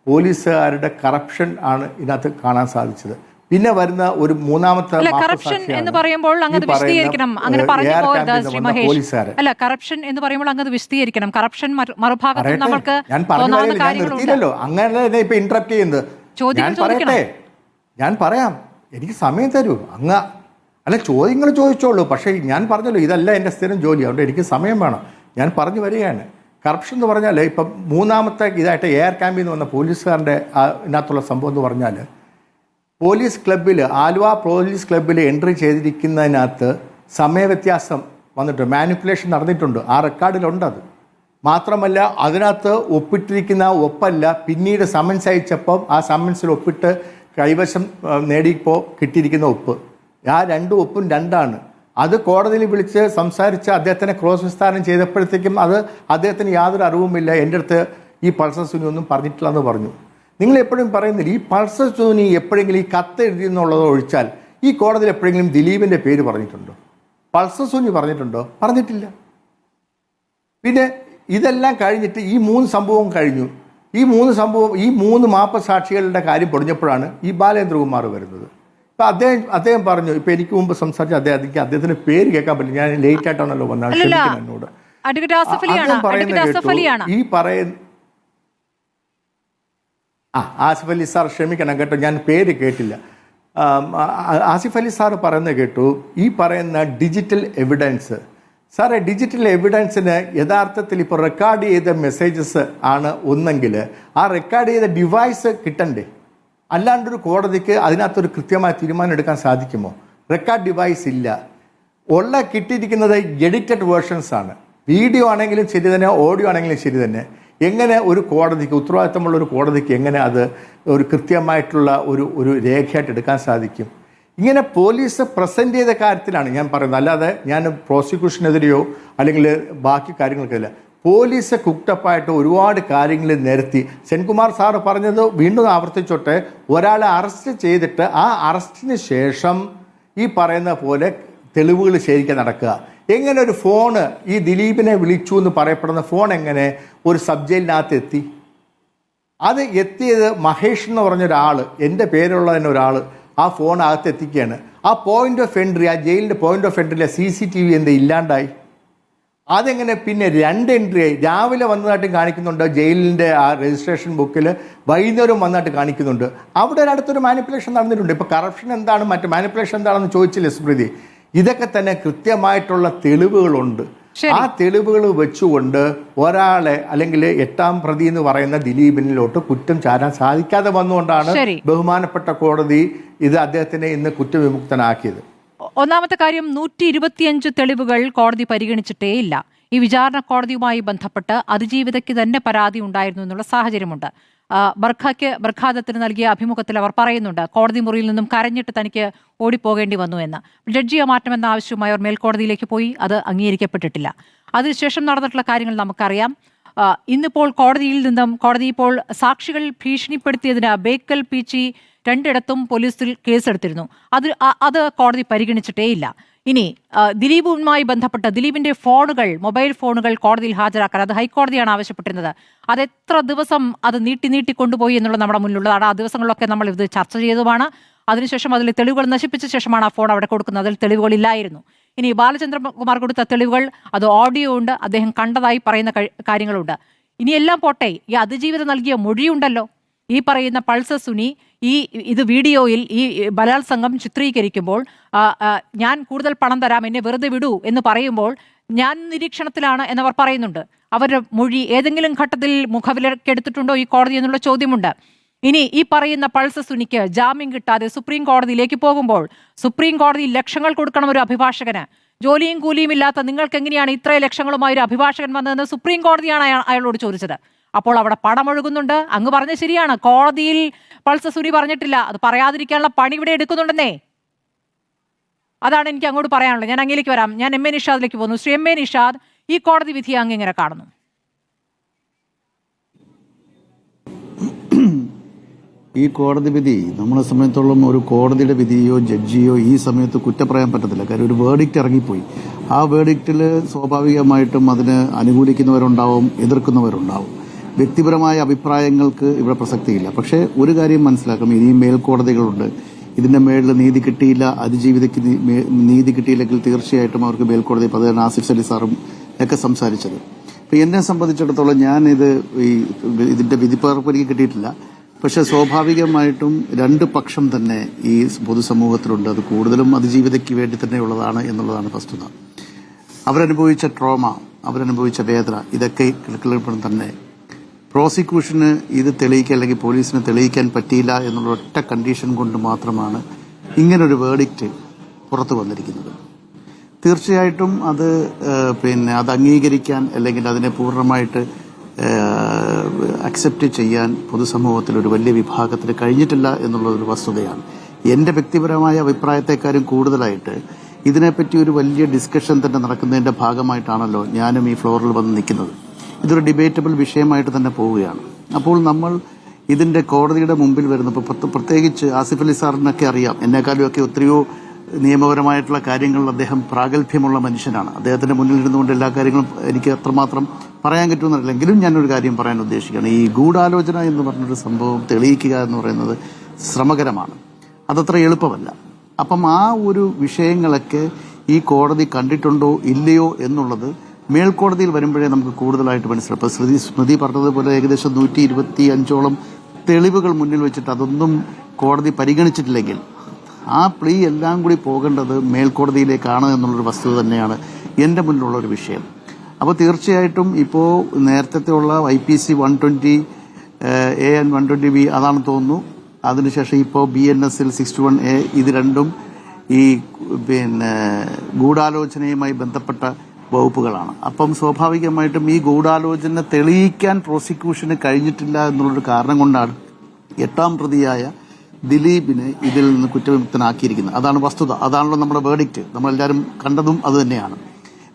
പോലീസുകാരുടെ കറപ്ഷൻ ആണ് ഇതിനകത്ത് കാണാൻ സാധിച്ചത്. പിന്നെ വരുന്ന ഒരു മൂന്നാമത്തെ കറപ്ഷൻ എന്ന് പറയുമ്പോൾ അങ്ങ് വിശദീകരിക്കണം. അങ്ങനെ പറഞ്ഞു പോകരുത് ശ്രീ മഹേഷ്. അല്ല, കറപ്ഷൻ എന്ന് പറയുമ്പോൾ അങ്ങ് വിശദീകരിക്കണം. കറപ്ഷൻ മറുഭാഗത്ത് നമുക്ക് നിർത്തിയില്ലല്ലോ, അങ്ങനെ ഇപ്പൊ ഇന്ററപ്റ്റ് ചെയ്യുന്നത്. ഞാൻ പറയാം, എനിക്ക് സമയം തരൂ. അല്ല, ചോദ്യങ്ങൾ ചോദിച്ചോളൂ. പക്ഷേ ഞാൻ പറഞ്ഞല്ലോ, ഇതല്ല എൻ്റെ സ്ഥിരം ജോലി, അതുകൊണ്ട് എനിക്ക് സമയം വേണം. ഞാൻ പറഞ്ഞു വരികയാണ്. കറപ്ഷൻ എന്ന് പറഞ്ഞാൽ ഇപ്പം മൂന്നാമത്തെ ഇതായിട്ട് എയർ ക്യാമ്പിൽ നിന്ന് വന്ന പോലീസുകാരൻ്റെ ഇതിനകത്തുള്ള സംഭവം എന്ന് പറഞ്ഞാൽ, പോലീസ് ക്ലബ്ബിൽ, ആലുവ പോലീസ് ക്ലബ്ബിൽ എൻട്രി ചെയ്തിരിക്കുന്നതിനകത്ത് സമയവ്യത്യാസം വന്നിട്ട് മാനിപ്പുലേഷൻ നടന്നിട്ടുണ്ട്. ആ റെക്കോർഡിലുണ്ട്. അത് മാത്രമല്ല, അതിനകത്ത് ഒപ്പിട്ടിരിക്കുന്ന ഒപ്പല്ല പിന്നീട് സമൻസ് അയച്ചപ്പം ആ സമൻസിൽ ഒപ്പിട്ട് കൈവശം നേടിയപ്പോൾ കിട്ടിയിരിക്കുന്ന ഒപ്പ്. ആ 2 ഒപ്പും 2ആണ്. അത് കോടതിയിൽ വിളിച്ച് സംസാരിച്ച് അദ്ദേഹത്തിനെ ക്രോസ് വിസ്താരം ചെയ്തപ്പോഴത്തേക്കും അത് അദ്ദേഹത്തിന് യാതൊരു അറിവുമില്ല. എൻ്റെ അടുത്ത് ഈ പൾസർ സുനി ഒന്നും പറഞ്ഞിട്ടില്ല എന്ന് പറഞ്ഞു. നിങ്ങൾ എപ്പോഴും പറയുന്നില്ല, ഈ പൾസർ സുനി എപ്പോഴെങ്കിലും ഈ കത്ത് എഴുതിയെന്നുള്ളത് ഒഴിച്ചാൽ ഈ കോടതിയിൽ എപ്പോഴെങ്കിലും ദിലീപിൻ്റെ പേര് പറഞ്ഞിട്ടുണ്ടോ? പൾസർ സുനി പറഞ്ഞിട്ടുണ്ടോ? പറഞ്ഞിട്ടില്ല. പിന്നെ ഇതെല്ലാം കഴിഞ്ഞിട്ട് ഈ 3 സംഭവം കഴിഞ്ഞു. ഈ 3 മാപ്പ് സാക്ഷികളുടെ കാര്യം പൊടിഞ്ഞപ്പോഴാണ് ഈ ബാലേന്ദ്രകുമാർ വരുന്നത്. ഇപ്പം അദ്ദേഹം പറഞ്ഞു, ഇപ്പം എനിക്ക് മുമ്പ് സംസാരിച്ച അദ്ദേഹത്തിന് പേര് കേൾക്കാൻ പറ്റില്ല, ഞാൻ ലേറ്റ് ആയിട്ടാണല്ലോ വന്നത്, ക്ഷമിക്കണം എന്നോട്. ആസിഫ് അലി സാർ, ക്ഷമിക്കണം കേട്ടോ, ഞാൻ പേര് കേട്ടില്ല. ആസിഫ് അലി സാർ പറയുന്നത് കേട്ടു, ഈ പറയുന്ന ഡിജിറ്റൽ എവിഡൻസ്. സാറേ, ഡിജിറ്റൽ എവിഡൻസിന് യഥാർത്ഥത്തിൽ ഇപ്പോൾ റെക്കോർഡ് ചെയ്ത മെസ്സേജസ് ആണ് ഒന്നെങ്കിൽ ആ റെക്കോർഡ് ചെയ്ത ഡിവൈസ് കിട്ടണ്ടേ? അല്ലാണ്ടൊരു കോടതിക്ക് അതിനകത്തൊരു കൃത്യമായ തീരുമാനം എടുക്കാൻ സാധിക്കുമോ? റെക്കോർഡ് ഡിവൈസ് ഇല്ല. കിട്ടിയിരിക്കുന്നത് എഡിറ്റഡ് വേർഷൻസ് ആണ്. വീഡിയോ ആണെങ്കിലും ശരി തന്നെ, ഓഡിയോ ആണെങ്കിലും ശരി തന്നെ. എങ്ങനെ ഒരു കോടതിക്ക്, ഉത്തരവാദിത്തമുള്ള ഒരു കോടതിക്ക് എങ്ങനെ അത് ഒരു കൃത്യമായിട്ടുള്ള ഒരു രേഖയായിട്ട് എടുക്കാൻ സാധിക്കും? ഇങ്ങനെ പോലീസ് പ്രസൻറ്റ് ചെയ്ത കാര്യത്തിലാണ് ഞാൻ പറയുന്നത്, അല്ലാതെ ഞാൻ പ്രോസിക്യൂഷനെതിരെയോ അല്ലെങ്കിൽ ബാക്കി കാര്യങ്ങൾക്കല്ല. പോലീസ് കുക്ടപ്പായിട്ട് ഒരുപാട് കാര്യങ്ങൾ നിരത്തി. സെൻകുമാർ സാറ് പറഞ്ഞത് വീണ്ടും ആവർത്തിച്ചോട്ടെ, ഒരാളെ അറസ്റ്റ് ചെയ്തിട്ട് ആ അറസ്റ്റിന് ശേഷം ഈ പറയുന്ന പോലെ തെളിവുകൾ ശേഖരിക്കാൻ നടക്കുക. എങ്ങനെ ഒരു ഫോണ്, ഈ ദിലീപിനെ വിളിച്ചു എന്ന് പറയപ്പെടുന്ന ഫോൺ എങ്ങനെ ഒരു സബ് ജയിലിനകത്ത് എത്തി? അത് എത്തിയത് മഹേഷ് എന്ന് പറഞ്ഞൊരാൾ, എൻ്റെ പേരുള്ള തന്നെ ഒരാൾ ആ ഫോൺ അകത്ത് എത്തിക്കുകയാണ്. ആ പോയിന്റ് ഓഫ് എൻട്രി, ആ ജയിലിൻ്റെ പോയിന്റ് ഓഫ് എൻട്രിയിലെ CCTV എന്താ ഇല്ലാണ്ടായി? അതെങ്ങനെ പിന്നെ 2 എൻട്രി ആയി? രാവിലെ വന്നതായിട്ട് കാണിക്കുന്നുണ്ട് ജയിലിൻ്റെ ആ രജിസ്ട്രേഷൻ ബുക്കിൽ, വൈകുന്നേരം വന്നതായിട്ട് കാണിക്കുന്നുണ്ട്. അവിടെ ഒരിടത്തൊരു മാനിപ്പുലേഷൻ നടന്നിട്ടുണ്ട്. ഇപ്പോൾ കറപ്ഷൻ എന്താണ്, മറ്റ് മാനിപ്പുലേഷൻ എന്താണെന്ന് ചോദിച്ചില്ലേ സ്മൃതി? ഇതൊക്കെ തന്നെ കൃത്യമായിട്ടുള്ള തെളിവുകളുണ്ട്. ആ തെളിവുകൾ വെച്ചുകൊണ്ട് ഒരാളെ, അല്ലെങ്കിൽ 8ാം പ്രതി എന്ന് പറയുന്ന ദിലീപിനിലോട്ട് കുറ്റം ചാരാൻ സാധിക്കാതെ വന്നുകൊണ്ടാണ് ബഹുമാനപ്പെട്ട കോടതി ഇത് അദ്ദേഹത്തിനെ ഇന്ന് കുറ്റവിമുക്തനാക്കിയത്. ഒന്നാമത്തെ കാര്യം, 125 തെളിവുകൾ കോടതി പരിഗണിച്ചിട്ടേ ഇല്ല. ഈ വിചാരണ കോടതിയുമായി ബന്ധപ്പെട്ട് അതിജീവിതയ്ക്ക് തന്നെ പരാതി ഉണ്ടായിരുന്നു എന്നുള്ള സാഹചര്യമുണ്ട്. ബർഖാദത്തിന് നൽകിയ അഭിമുഖത്തിൽ അവർ പറയുന്നുണ്ട്, കോടതി മുറിയിൽ നിന്നും കരഞ്ഞിട്ട് തനിക്ക് ഓടിപ്പോകേണ്ടി വന്നു എന്ന്. ജഡ്ജിയെ മാറ്റമെന്ന ആവശ്യവുമായി അവർ മേൽക്കോടതിയിലേക്ക് പോയി. അത് അംഗീകരിക്കപ്പെട്ടിട്ടില്ല. അതിനുശേഷം നടന്നിട്ടുള്ള കാര്യങ്ങൾ നമുക്കറിയാം. ഇന്നിപ്പോൾ കോടതി ഇപ്പോൾ സാക്ഷികൾ ഭീഷണിപ്പെടുത്തിയതിന് ബേക്കൽ പീച്ചി രണ്ടിടത്തും പോലീസിൽ കേസെടുത്തിരുന്നു. അത് കോടതി പരിഗണിച്ചിട്ടേയില്ല. ഇനി ദിലീപുമായി ബന്ധപ്പെട്ട് ദിലീപിന്റെ മൊബൈൽ ഫോണുകൾ കോടതിയിൽ ഹാജരാക്കാൻ അത് ഹൈക്കോടതിയാണ് ആവശ്യപ്പെട്ടിരുന്നത്. അത് എത്ര ദിവസം അത് നീട്ടി കൊണ്ടുപോയി എന്നുള്ളത് നമ്മുടെ മുന്നിലുള്ളതാണ്. ആ ദിവസങ്ങളിലൊക്കെ നമ്മൾ ഇത് ചർച്ച ചെയ്തതുമാണ്. അതിനുശേഷം അതിലെ തെളിവുകൾ നശിപ്പിച്ച ശേഷമാണ് ആ ഫോൺ അവിടെ കൊടുക്കുന്നത്. അതിൽ തെളിവുകളില്ലായിരുന്നു. ഇനി ബാലചന്ദ്രകുമാർ കൊടുത്ത തെളിവുകൾ, അത് ഓഡിയോ ഉണ്ട്, അദ്ദേഹം കണ്ടതായി പറയുന്ന കാര്യങ്ങളുണ്ട്. ഇനിയെല്ലാം പോട്ടെ, ഈ അതിജീവിത നൽകിയ മൊഴിയുണ്ടല്ലോ. ഈ പറയുന്ന പൾസർ സുനി ഇത് വീഡിയോയിൽ ഈ ബലാത്സംഗം ചിത്രീകരിക്കുമ്പോൾ ഞാൻ കൂടുതൽ പണം തരാം, എന്നെ വെറുതെ വിടൂ എന്ന് പറയുമ്പോൾ ഞാൻ നിരീക്ഷണത്തിലാണ് എന്നവർ പറയുന്നുണ്ട്. അവരുടെ മൊഴി ഏതെങ്കിലും ഘട്ടത്തിൽ മുഖവിലക്കെടുത്തിട്ടുണ്ടോ ഈ കോടതി എന്നുള്ള ചോദ്യമുണ്ട്. ഇനി ഈ പറയുന്ന പൾസർ സുനിക്ക് ജാമ്യം കിട്ടാതെ സുപ്രീം കോടതിയിലേക്ക് പോകുമ്പോൾ സുപ്രീം കോടതി ലക്ഷങ്ങൾ കൊടുക്കണം ഒരു അഭിഭാഷകന്. ജോലിയും കൂലിയും ഇല്ലാത്ത നിങ്ങൾക്ക് എങ്ങനെയാണ് ഇത്ര ലക്ഷങ്ങളുമായി ഒരു അഭിഭാഷകൻ വന്നതെന്ന് സുപ്രീം കോടതിയാണ് അയാളോട് ചോദിച്ചത്. അപ്പോൾ അവിടെ പണമൊഴുകുന്നുണ്ട്. അങ്ങ് പറഞ്ഞ ശരിയാണ്, കോടതിയിൽ പൾസർ സുനി പറഞ്ഞിട്ടില്ല. അത് പറയാതിരിക്കാനുള്ള പണി ഇവിടെ എടുക്കുന്നുണ്ടെന്നേ. അതാണ് എനിക്ക് അങ്ങോട്ട് പറയാനുള്ളത്. ഞാൻ അങ്ങിലേക്ക് വരാം. ഞാൻ എം എ നിഷാദിലേക്ക് പോകുന്നു. ശ്രീ എം എ നിഷാദ്, ഈ കോടതി വിധിയെ അങ്ങ് എങ്ങനെ കാണുന്നു? ഈ കോടതി വിധി നമ്മളെ സംബന്ധിച്ചോളം ഒരു കോടതിയുടെ വിധിയോ ജഡ്ജിയോ ഈ സമയത്ത് കുറ്റം പറയാൻ പറ്റത്തില്ല. കാര്യം ഒരു വേർഡിക്റ്റ് ഇറങ്ങിപ്പോയി. ആ വേർഡിക്റ്റിൽ സ്വാഭാവികമായിട്ടും അതിന് അനുകൂലിക്കുന്നവരുണ്ടാവും, എതിർക്കുന്നവരുണ്ടാവും. വ്യക്തിപരമായ അഭിപ്രായങ്ങൾക്ക് ഇവിടെ പ്രസക്തിയില്ല. പക്ഷേ ഒരു കാര്യം മനസ്സിലാക്കണം, ഇനിയും മേൽക്കോടതികളുണ്ട്. ഇതിന്റെ മേളിൽ നീതി കിട്ടിയില്ല, അതിജീവിതയ്ക്ക് നീതി കിട്ടിയില്ലെങ്കിൽ തീർച്ചയായിട്ടും അവർക്ക് മേൽക്കോടതി പതിവ് ആസിഫ് അലി സാറും ഒക്കെ സംസാരിച്ചത്. അപ്പം എന്നെ സംബന്ധിച്ചിടത്തോളം ഞാൻ ഇതിന്റെ വിധിപ്പകർപ്പ് എനിക്ക് കിട്ടിയിട്ടില്ല. പക്ഷെ സ്വാഭാവികമായിട്ടും രണ്ട് പക്ഷം തന്നെ ഈ പൊതുസമൂഹത്തിലുണ്ട്. അത് കൂടുതലും അതിജീവിതയ്ക്ക് വേണ്ടി തന്നെയുള്ളതാണ് എന്നുള്ളതാണ് വസ്തുത. അവരനുഭവിച്ച ട്രോമ, അവരനുഭവിച്ച വേദന, ഇതൊക്കെ തന്നെ പ്രോസിക്യൂഷന് ഇത് തെളിയിക്കാൻ അല്ലെങ്കിൽ പോലീസിന് തെളിയിക്കാൻ പറ്റിയില്ല എന്നുള്ള ഒറ്റ കണ്ടീഷൻ കൊണ്ട് മാത്രമാണ് ഇങ്ങനൊരു വേർഡിക്റ്റ് പുറത്തു വന്നിരിക്കുന്നത്. തീർച്ചയായിട്ടും അത് അത് അംഗീകരിക്കാൻ അല്ലെങ്കിൽ അതിനെ പൂർണ്ണമായിട്ട് അക്സെപ്റ്റ് ചെയ്യാൻ പൊതുസമൂഹത്തിൽ ഒരു വലിയ വിഭാഗത്തിന് കഴിഞ്ഞിട്ടില്ല എന്നുള്ളതൊരു വസ്തുതയാണ്. എൻ്റെ വ്യക്തിപരമായ അഭിപ്രായത്തെക്കാളും കൂടുതലായിട്ട് ഇതിനെപ്പറ്റി ഒരു വലിയ ഡിസ്കഷൻ തന്നെ നടക്കുന്നതിന്റെ ഭാഗമായിട്ടാണല്ലോ ഞാനും ഈ ഫ്ലോറിൽ വന്ന് നിൽക്കുന്നത്. ഇതൊരു ഡിബേറ്റബിൾ വിഷയമായിട്ട് തന്നെ പോവുകയാണ്. അപ്പോൾ നമ്മൾ ഇതിന്റെ കോടതിയുടെ മുമ്പിൽ വരുന്നപ്പോൾ പ്രത്യേകിച്ച് ആസിഫ് അലി സാറിനൊക്കെ അറിയാം, എന്നെക്കാളും ഒക്കെ എത്രയോ നിയമപരമായിട്ടുള്ള കാര്യങ്ങളിൽ അദ്ദേഹം പ്രാഗൽഭ്യമുള്ള മനുഷ്യനാണ്. അദ്ദേഹത്തിന്റെ മുന്നിൽ ഇരുന്നുകൊണ്ട് എല്ലാ കാര്യങ്ങളും എനിക്ക് അത്രമാത്രം പറയാൻ പറ്റുമെന്നറിയില്ല. എങ്കിലും ഞാനൊരു കാര്യം പറയാൻ ഉദ്ദേശിക്കുകയാണ്. ഈ ഗൂഢാലോചന എന്ന് പറഞ്ഞൊരു സംഭവം തെളിയിക്കുക എന്ന് പറയുന്നത് ശ്രമകരമാണ്, അതത്ര എളുപ്പമല്ല. അപ്പം ആ ഒരു വിഷയങ്ങളൊക്കെ ഈ കോടതി കണ്ടിട്ടുണ്ടോ ഇല്ലയോ എന്നുള്ളത് മേൽക്കോടതിയിൽ വരുമ്പോഴേ നമുക്ക് കൂടുതലായിട്ട് മനസ്സിലാവും. ഇപ്പൊ സ്മൃതി പറഞ്ഞതുപോലെ ഏകദേശം 125ഓളം തെളിവുകൾ മുന്നിൽ വെച്ചിട്ട് അതൊന്നും കോടതി പരിഗണിച്ചിട്ടില്ലെങ്കിൽ ആ പ്ലീ എല്ലാം കൂടി പോകേണ്ടത് മേൽക്കോടതിയിലേക്കാണ് എന്നുള്ളൊരു വസ്തുത തന്നെയാണ് എൻ്റെ മുന്നിലുള്ള ഒരു വിഷയം. അപ്പോൾ തീർച്ചയായിട്ടും ഇപ്പോൾ നേരത്തെ ഉള്ള IPC 120A and 120B അതാണെന്ന് തോന്നുന്നു. അതിനുശേഷം ഇപ്പോൾ BNS 61A ഇത് രണ്ടും ഈ ഗൂഢാലോചനയുമായി ബന്ധപ്പെട്ട വകുപ്പുകളാണ്. അപ്പം സ്വാഭാവികമായിട്ടും ഈ ഗൂഢാലോചന തെളിയിക്കാൻ പ്രോസിക്യൂഷന് കഴിഞ്ഞിട്ടില്ല എന്നുള്ളൊരു കാരണം കൊണ്ടാണ് 8ാം പ്രതിയായ ദിലീപിനെ ഇതിൽ നിന്ന് കുറ്റവിമുക്തനാക്കിയിരിക്കുന്നത്. അതാണ് വസ്തുത, അതാണല്ലോ നമ്മുടെ വേർഡിക്റ്റ്. നമ്മളെല്ലാവരും കണ്ടതും അത് തന്നെയാണ്.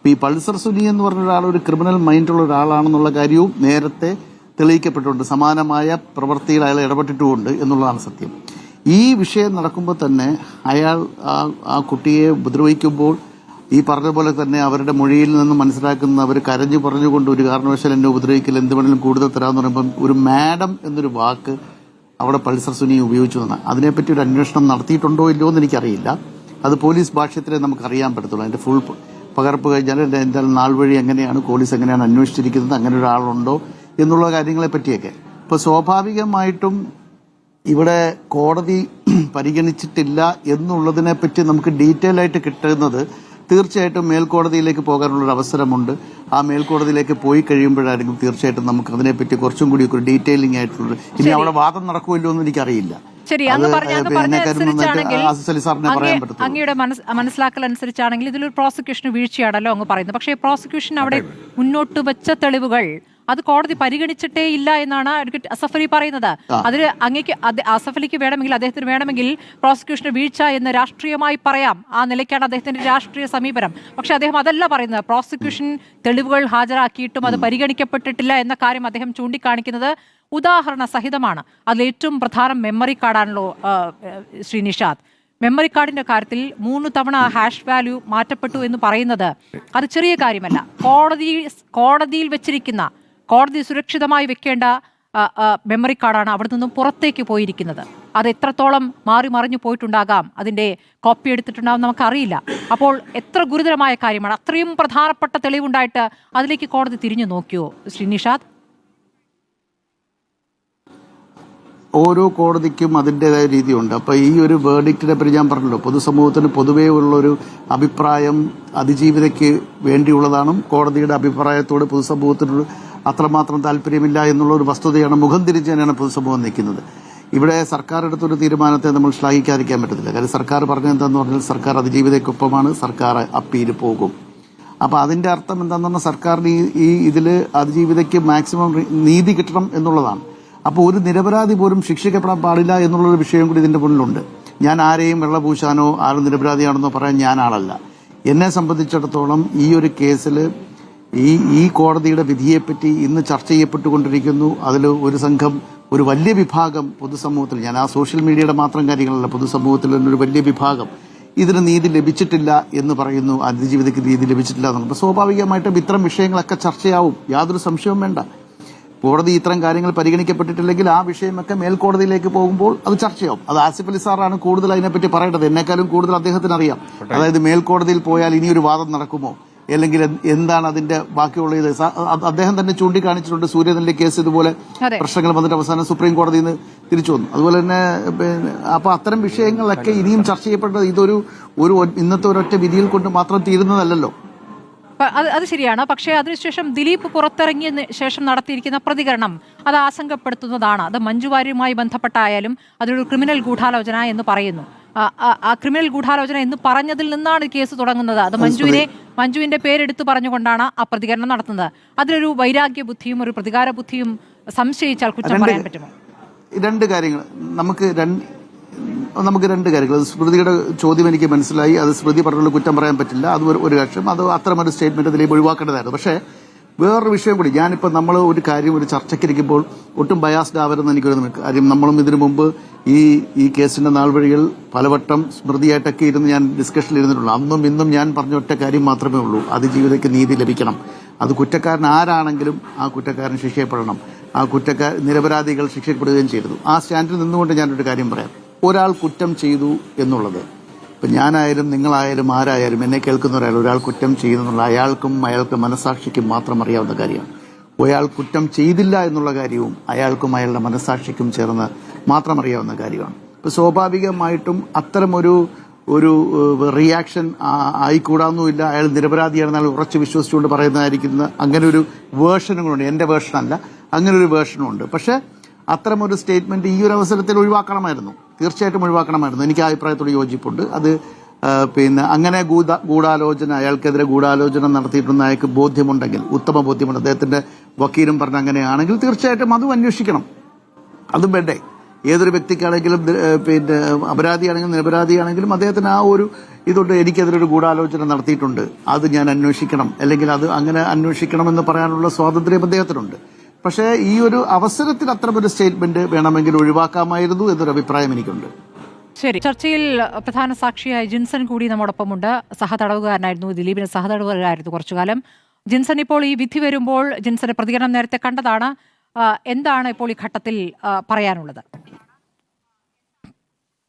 ഈ പൾസർ സുനി എന്ന് പറഞ്ഞ ഒരാൾ ഒരു ക്രിമിനൽ മൈൻഡുള്ള ഒരാളാണെന്നുള്ള കാര്യവും നേരത്തെ തെളിയിക്കപ്പെട്ടിട്ടുണ്ട്. സമാനമായ പ്രവൃത്തിയിൽ അയാൾ ഇടപെട്ടിട്ടുമുണ്ട് എന്നുള്ളതാണ് സത്യം. ഈ വിഷയം നടക്കുമ്പോൾ തന്നെ അയാൾ ആ കുട്ടിയെ ഉപദ്രവിക്കുമ്പോൾ ഈ പറഞ്ഞ പോലെ തന്നെ അവരുടെ മൊഴിയിൽ നിന്ന് മനസ്സിലാക്കുന്ന അവർ കരഞ്ഞു പറഞ്ഞുകൊണ്ട് ഒരു കാരണവശാൽ എന്നെ ഉപദ്രവിക്കൽ, എന്ത് വേണമെങ്കിലും കൂടുതൽ തരാമെന്ന് പറയുമ്പോൾ ഒരു മാഡം എന്നൊരു വാക്ക് അവിടെ പൾസർ സുനി ഉപയോഗിച്ചു തന്നെ. അതിനെപ്പറ്റി ഒരു അന്വേഷണം നടത്തിയിട്ടുണ്ടോ ഇല്ലയോ എന്ന് എനിക്കറിയില്ല. അത് പോലീസ് ഭാഷ്യത്തിലേ നമുക്കറിയാൻ പറ്റത്തുള്ളൂ. അതിന്റെ ഫുൾ പകർപ്പ് കഴിഞ്ഞാൽ എൻ്റെ നാൾ വഴി എങ്ങനെയാണ് പോലീസ് എങ്ങനെയാണ് അന്വേഷിച്ചിരിക്കുന്നത്, അങ്ങനെ ഒരാളുണ്ടോ എന്നുള്ള കാര്യങ്ങളെ പറ്റിയൊക്കെ. ഇപ്പോൾ സ്വാഭാവികമായിട്ടും ഇവിടെ കോടതി പരിഗണിച്ചിട്ടില്ല എന്നുള്ളതിനെ പറ്റി നമുക്ക് ഡീറ്റെയിൽ ആയിട്ട് കിട്ടുന്നത് തീർച്ചയായിട്ടും മേൽക്കോടതിയിലേക്ക് പോകാനുള്ളൊരു അവസരമുണ്ട്. ആ മേൽക്കോടതിയിലേക്ക് പോയി കഴിയുമ്പോഴായിരിക്കും തീർച്ചയായിട്ടും നമുക്ക് അതിനെപ്പറ്റി കുറച്ചും കൂടി ഒരു ഡീറ്റെയിലിംഗ് ആയിട്ടുള്ള, ഇനി അവിടെ വാദം നടക്കുമല്ലോ എന്ന് എനിക്കറിയില്ല. ശരി, അങ്ങ് പറഞ്ഞനുസരിച്ചാണെങ്കിൽ പറയാൻ പറ്റും. അങ്ങയുടെ മനസ്സിലാക്കൽ അനുസരിച്ചാണെങ്കിൽ ഇതിലൊരു പ്രോസിക്യൂഷന് വീഴ്ചയാണല്ലോ അങ്ങ് പറയുന്നത്. പക്ഷേ പ്രോസിക്യൂഷൻ അവിടെ മുന്നോട്ട് വെച്ച തെളിവുകൾ അത് കോടതി പരിഗണിച്ചിട്ടേ ഇല്ല എന്നാണ് അഡ്വക്കേറ്റ് അസഫ് അലി പറയുന്നത്. അതിൽ അങ്ങേക്ക് അസഫ് അലിക്ക് വേണമെങ്കിൽ, അദ്ദേഹത്തിന് വേണമെങ്കിൽ പ്രോസിക്യൂഷന് വീഴ്ച എന്ന് രാഷ്ട്രീയമായി പറയാം. ആ നിലയ്ക്കാണ് അദ്ദേഹത്തിന്റെ രാഷ്ട്രീയ സമീപനം. പക്ഷെ അദ്ദേഹം അതല്ല പറയുന്നത്. പ്രോസിക്യൂഷൻ തെളിവുകൾ ഹാജരാക്കിയിട്ടും അത് പരിഗണിക്കപ്പെട്ടിട്ടില്ല എന്ന കാര്യം അദ്ദേഹം ചൂണ്ടിക്കാണിക്കുന്നത് ഉദാഹരണ സഹിതമാണ്. അതിൽ ഏറ്റവും പ്രധാനം മെമ്മറി കാർഡാണല്ലോ ശ്രീ നിഷാദ്. മെമ്മറി കാർഡിന്റെ കാര്യത്തിൽ 3 തവണ ഹാഷ് വാല്യൂ മാറ്റപ്പെട്ടു എന്ന് പറയുന്നത് അത് ചെറിയ കാര്യമല്ല. കോടതിയിൽ വെച്ചിരിക്കുന്ന, കോടതി സുരക്ഷിതമായി വെക്കേണ്ട മെമ്മറി കാർഡാണ് അവിടെ നിന്നും പുറത്തേക്ക് പോയിരിക്കുന്നത്. അത് എത്രത്തോളം മാറി മറിഞ്ഞു പോയിട്ടുണ്ടാകാം, അതിൻ്റെ കോപ്പി എടുത്തിട്ടുണ്ടാകും നമുക്കറിയില്ല. അപ്പോൾ എത്ര ഗുരുതരമായ കാര്യമാണ്. അത്രയും പ്രധാനപ്പെട്ട തെളിവുണ്ടായിട്ട് അതിലേക്ക് കോടതി തിരിഞ്ഞു നോക്കിയോ ശ്രീ നിഷാദ്? ഓരോ കോടതിക്കും അതിൻ്റെതായ രീതിയുണ്ട്. അപ്പോൾ ഈ ഒരു വേർഡിക്റ്റിനെ പറ്റി ഞാൻ പറഞ്ഞല്ലോ, പൊതുസമൂഹത്തിന് പൊതുവേ ഉള്ളൊരു അഭിപ്രായം അതിജീവിതയ്ക്ക് വേണ്ടിയുള്ളതാണ്. കോടതിയുടെ അഭിപ്രായത്തോട് പൊതുസമൂഹത്തിന് അത്രമാത്രം താല്പര്യമില്ല എന്നുള്ള ഒരു വസ്തുതയാണ് മുഖം തിരിച്ച് തന്നെയാണ് പൊതുസമൂഹം നിൽക്കുന്നത്. ഇവിടെ സർക്കാർ എടുത്തൊരു തീരുമാനത്തെ നമ്മൾ ശ്ലാഘിക്കാതിരിക്കാൻ പറ്റത്തില്ല. കാര്യം സർക്കാർ പറഞ്ഞതെന്താന്ന് പറഞ്ഞാൽ സർക്കാർ അതിജീവിതയ്ക്കൊപ്പമാണ്, സർക്കാർ അപ്പീൽ പോകും. അപ്പോൾ അതിൻ്റെ അർത്ഥം എന്താണെന്ന് പറഞ്ഞാൽ സർക്കാരിന് ഈ ഇതിൽ അതിജീവിതയ്ക്ക് മാക്സിമം നീതി കിട്ടണം എന്നുള്ളതാണ്. അപ്പോൾ ഒരു നിരപരാധി പോലും ശിക്ഷിക്കപ്പെടാൻ പാടില്ല എന്നുള്ളൊരു വിഷയം കൂടി ഇതിൻ്റെ മുന്നിലുണ്ട്. ഞാൻ ആരെയും വെള്ളപൂശാനോ ആരും നിരപരാധിയാണെന്നോ പറയാൻ ഞാൻ ആളല്ല. എന്നെ സംബന്ധിച്ചിടത്തോളം ഈ ഒരു കേസിൽ ഈ കോടതിയുടെ വിധിയെപ്പറ്റി ഇന്ന് ചർച്ച ചെയ്യപ്പെട്ടുകൊണ്ടിരിക്കുന്നു. അതിൽ ഒരു സംഘം, ഒരു വലിയ വിഭാഗം പൊതുസമൂഹത്തിൽ, ഞാൻ ആ സോഷ്യൽ മീഡിയയുടെ മാത്രം കാര്യങ്ങളല്ല, പൊതുസമൂഹത്തിൽ ഒരു വലിയ വിഭാഗം ഇതിന് നീതി ലഭിച്ചിട്ടില്ല എന്ന് പറയുന്നു, അതിജീവിതയ്ക്ക് നീതി ലഭിച്ചിട്ടില്ല എന്നുള്ളത്. അപ്പോൾ സ്വാഭാവികമായിട്ടും ഇത്തരം വിഷയങ്ങളൊക്കെ ചർച്ചയാവും, യാതൊരു സംശയവും വേണ്ട. കോടതി ഇത്തരം കാര്യങ്ങൾ പരിഗണിക്കപ്പെട്ടിട്ടില്ലെങ്കിൽ ആ വിഷയമൊക്കെ മേൽക്കോടതിയിലേക്ക് പോകുമ്പോൾ അത് ചർച്ചയാവും. അത് ആസിഫ് അലി സാറാണ് കൂടുതൽ അതിനെപ്പറ്റി പറയേണ്ടത്. എന്നെക്കാളും കൂടുതൽ അദ്ദേഹത്തിന് അറിയാം. അതായത് മേൽക്കോടതിയിൽ പോയാൽ ഇനിയൊരു വാദം നടക്കുമോ, അല്ലെങ്കിൽ എന്താണ് അതിന്റെ ബാക്കിയുള്ള ഇത്. അദ്ദേഹം തന്നെ ചൂണ്ടിക്കാണിച്ചിട്ടുണ്ട്, സൂര്യനെല്ലി കേസ് ഇതുപോലെ പ്രശ്നങ്ങൾ വന്നിട്ട് അവസാനം സുപ്രീം കോടതിയിൽ നിന്ന് തിരിച്ചു വന്നു. അതുപോലെ തന്നെ അപ്പൊ അത്തരം വിഷയങ്ങളൊക്കെ ഇനിയും ചർച്ച ചെയ്യപ്പെട്ടത് ഇതൊരു ഇന്നത്തെ ഒരൊറ്റ വിധിയിൽ കൊണ്ട് മാത്രം തീരുന്നതല്ലല്ലോ. അത് ശരിയാണ്. പക്ഷേ അതിനുശേഷം ദിലീപ് പുറത്തിറങ്ങിയ ശേഷം നടത്തിയിരിക്കുന്ന പ്രതികരണം അത് ആശങ്കപ്പെടുത്തുന്നതാണ്. അത് മഞ്ജു വാര്യരുമായി ബന്ധപ്പെട്ടായാലും അതൊരു ക്രിമിനൽ ഗൂഢാലോചന എന്ന് പറയുന്നു. ആ ക്രിമിനൽ ഗൂഢാലോചന എന്ന് പറഞ്ഞതിൽ നിന്നാണ് കേസ് തുടങ്ങുന്നത്. അത് മഞ്ജുവിന്റെ പേരെടുത്ത് പറഞ്ഞുകൊണ്ടാണ് ആ പ്രതികരണം നടത്തുന്നത്. അതിലൊരു വൈരാഗ്യ ബുദ്ധിയും ഒരു പ്രതികാര ബുദ്ധിയും സംശയിച്ചാൽ കുറ്റം പറയാൻ പറ്റുമോ? രണ്ട് കാര്യങ്ങൾ നമുക്ക് രണ്ട് കാര്യങ്ങൾ. സ്മൃതിയുടെ ചോദ്യം എനിക്ക് മനസ്സിലായി. അത് സ്മൃതി പറഞ്ഞുള്ള കുറ്റം പറയാൻ പറ്റില്ല, അത് ഒരു കാര്യം. അത് അത്തരമൊരു സ്റ്റേറ്റ്മെന്റ് അതിലേക്ക് ഒഴിവാക്കേണ്ടതായിരുന്നു. പക്ഷേ വേറൊരു വിഷയം കൂടി, ഞാനിപ്പോൾ നമ്മൾ ഒരു കാര്യം ഒരു ചർച്ചയ്ക്കിരിക്കുമ്പോൾ ഒട്ടും ബയാസ്ഡ് ആവരുതെന്ന് എനിക്കൊരു കാര്യം. നമ്മളും ഇതിനു മുമ്പ് ഈ കേസിന്റെ നാൾ വഴികൾ പലവട്ടം സ്മൃതിയായിട്ടൊക്കെ ഇരുന്ന് ഞാൻ ഡിസ്കഷനിൽ ഇരുന്നിട്ടുള്ളൂ. അന്നും ഇന്നും ഞാൻ പറഞ്ഞ ഒറ്റ കാര്യം മാത്രമേ ഉള്ളൂ, അതിജീവിതയ്ക്ക് നീതി ലഭിക്കണം. അത് കുറ്റക്കാരൻ ആരാണെങ്കിലും ആ കുറ്റക്കാരൻ ശിക്ഷയപ്പെടണം. ആ നിരപരാധികൾ ശിക്ഷപ്പെടുകയും ചെയ്തു. ആ സ്റ്റാൻഡിൽ നിന്നുകൊണ്ട് ഞാനൊരു കാര്യം പറയാം. ഒരാൾ കുറ്റം ചെയ്തു എന്നുള്ളത്, ഇപ്പം ഞാനായാലും നിങ്ങളായാലും ആരായാലും എന്നെ കേൾക്കുന്നവരായാലും ഒരാൾ കുറ്റം ചെയ്യുന്നുള്ള അയാൾക്ക് മനസാക്ഷിക്കും മാത്രം അറിയാവുന്ന കാര്യമാണ്. ഒരാൾ കുറ്റം ചെയ്തില്ല എന്നുള്ള കാര്യവും അയാൾക്കും അയാളുടെ മനസാക്ഷിക്കും ചേർന്ന് മാത്രം അറിയാവുന്ന കാര്യമാണ്. ഇപ്പം സ്വാഭാവികമായിട്ടും അത്തരമൊരു റിയാക്ഷൻ ആയിക്കൂടാന്നുമില്ല. അയാൾ നിരപരാധിയാണെന്നാൽ ഉറച്ചു വിശ്വസിച്ചുകൊണ്ട് പറയുന്നതായിരിക്കുന്ന അങ്ങനെ ഒരു വേർഷനും കൂടെ, എൻ്റെ വേർഷനല്ല, അങ്ങനെ ഒരു വേർഷനും ഉണ്ട്. പക്ഷേ അത്തരമൊരു സ്റ്റേറ്റ്മെന്റ് ഈ ഒരു അവസരത്തിൽ ഒഴിവാക്കണമായിരുന്നു, തീർച്ചയായിട്ടും ഒഴിവാക്കണമായിരുന്നു. എനിക്ക് ആ അഭിപ്രായത്തോട് യോജിപ്പുണ്ട്. അത് അങ്ങനെ ഗൂഢാലോചന, അയാൾക്കെതിരെ ഗൂഢാലോചന നടത്തിയിട്ടുണ്ടെന്ന് അയാൾക്ക് ബോധ്യമുണ്ടെങ്കിൽ, ഉത്തമ ബോധ്യമുണ്ട്, അദ്ദേഹത്തിന്റെ വക്കീലും പറഞ്ഞ അങ്ങനെയാണെങ്കിൽ തീർച്ചയായിട്ടും അതും അന്വേഷിക്കണം. അതും വേണ്ടേ? ഏതൊരു വ്യക്തിക്കാണെങ്കിലും അപരാധിയാണെങ്കിലും നിരപരാധിയാണെങ്കിലും അദ്ദേഹത്തിന് ആ ഒരു ഇതുകൊണ്ട് എനിക്കെതിരെ ഒരു ഗൂഢാലോചന നടത്തിയിട്ടുണ്ട്, അത് ഞാൻ അന്വേഷിക്കണം, അല്ലെങ്കിൽ അത് അങ്ങനെ അന്വേഷിക്കണമെന്ന് പറയാനുള്ള സ്വാതന്ത്ര്യം അദ്ദേഹത്തിനുണ്ട്. പക്ഷേ ഈ ഒരു അവസരത്തിൽ അത്തരമൊരു സ്റ്റേറ്റ്മെന്റ് വേണമെങ്കിൽ ഒഴിവാക്കാമായിരുന്നു എന്നൊരു അഭിപ്രായം എനിക്കുണ്ട്. ശരി, ചർച്ചയിൽ പ്രധാന സാക്ഷിയായ ജിൻസൺ കൂടി നമ്മോടൊപ്പമുണ്ട്. സഹതടവുകാരനായിരുന്നു, ദിലീപിന് സഹതടവുകാരായിരുന്നു കുറച്ചുകാലം. ജിൻസൺ, ഇപ്പോൾ ഈ വിധി വരുമ്പോൾ ജിൻസന്റെ പ്രതികരണം നേരത്തെ കണ്ടതാണ്. എന്താണ് ഇപ്പോൾ ഈ ഘട്ടത്തിൽ പറയാനുള്ളത്?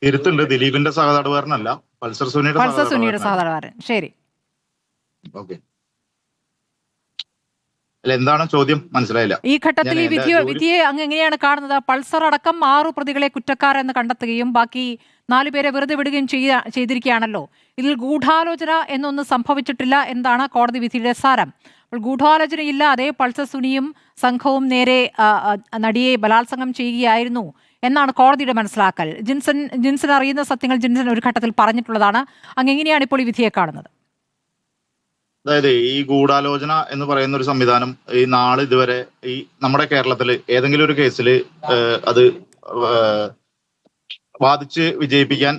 തിരുത്തുണ്ട്, ദിലീപിന്റെ സഹതടവുകാരനല്ല, പൾസർ സുനിയുടെ സഹതടവുകാരൻ. ശരി, ഓക്കെ. അല്ല, എന്താണ് ചോദ്യം? മനസ്സിലായില്ല. ഈ ഘട്ടത്തിൽ ഈ ഞാൻ എന്റെ ജോലി വിധിയെ അങ്ങ് എങ്ങനെയാണ് കാണുന്നത്? പൾസർ അടക്കം 6 പ്രതികളെ കുറ്റക്കാരെന്ന് കണ്ടെത്തുകയും ബാക്കി 4 പേരെ വെറുതെ വിടുകയും ചെയ്തിരിക്കുകയാണല്ലോ. ഇതിൽ ഗൂഢാലോചന എന്നൊന്നും സംഭവിച്ചിട്ടില്ല എന്നാണ് കോടതി വിധിയുടെ സാരം. അപ്പോൾ ഗൂഢാലോചനയില്ലാതെ പൾസർ സുനിയും സംഘവും നേരെ നടിയെ ബലാത്സംഗം ചെയ്യുകയായിരുന്നു എന്നാണ് കോടതിയുടെ മനസ്സിലാക്കൽ. ജിൻസൺ അറിയുന്ന സത്യങ്ങൾ ജിൻസൺ ഒരു ഘട്ടത്തിൽ പറഞ്ഞിട്ടുള്ളതാണ്. അങ്ങ് എങ്ങനെയാണ് ഇപ്പോൾ ഈ വിധിയെ കാണുന്നത്? അതായത് ഈ ഗൂഢാലോചന എന്ന് പറയുന്ന ഒരു സംവിധാനം ഈ നാളെ ഇതുവരെ ഈ നമ്മുടെ കേരളത്തിൽ ഏതെങ്കിലും ഒരു കേസിൽ അത് വാദിച്ച് വിജയിപ്പിക്കാൻ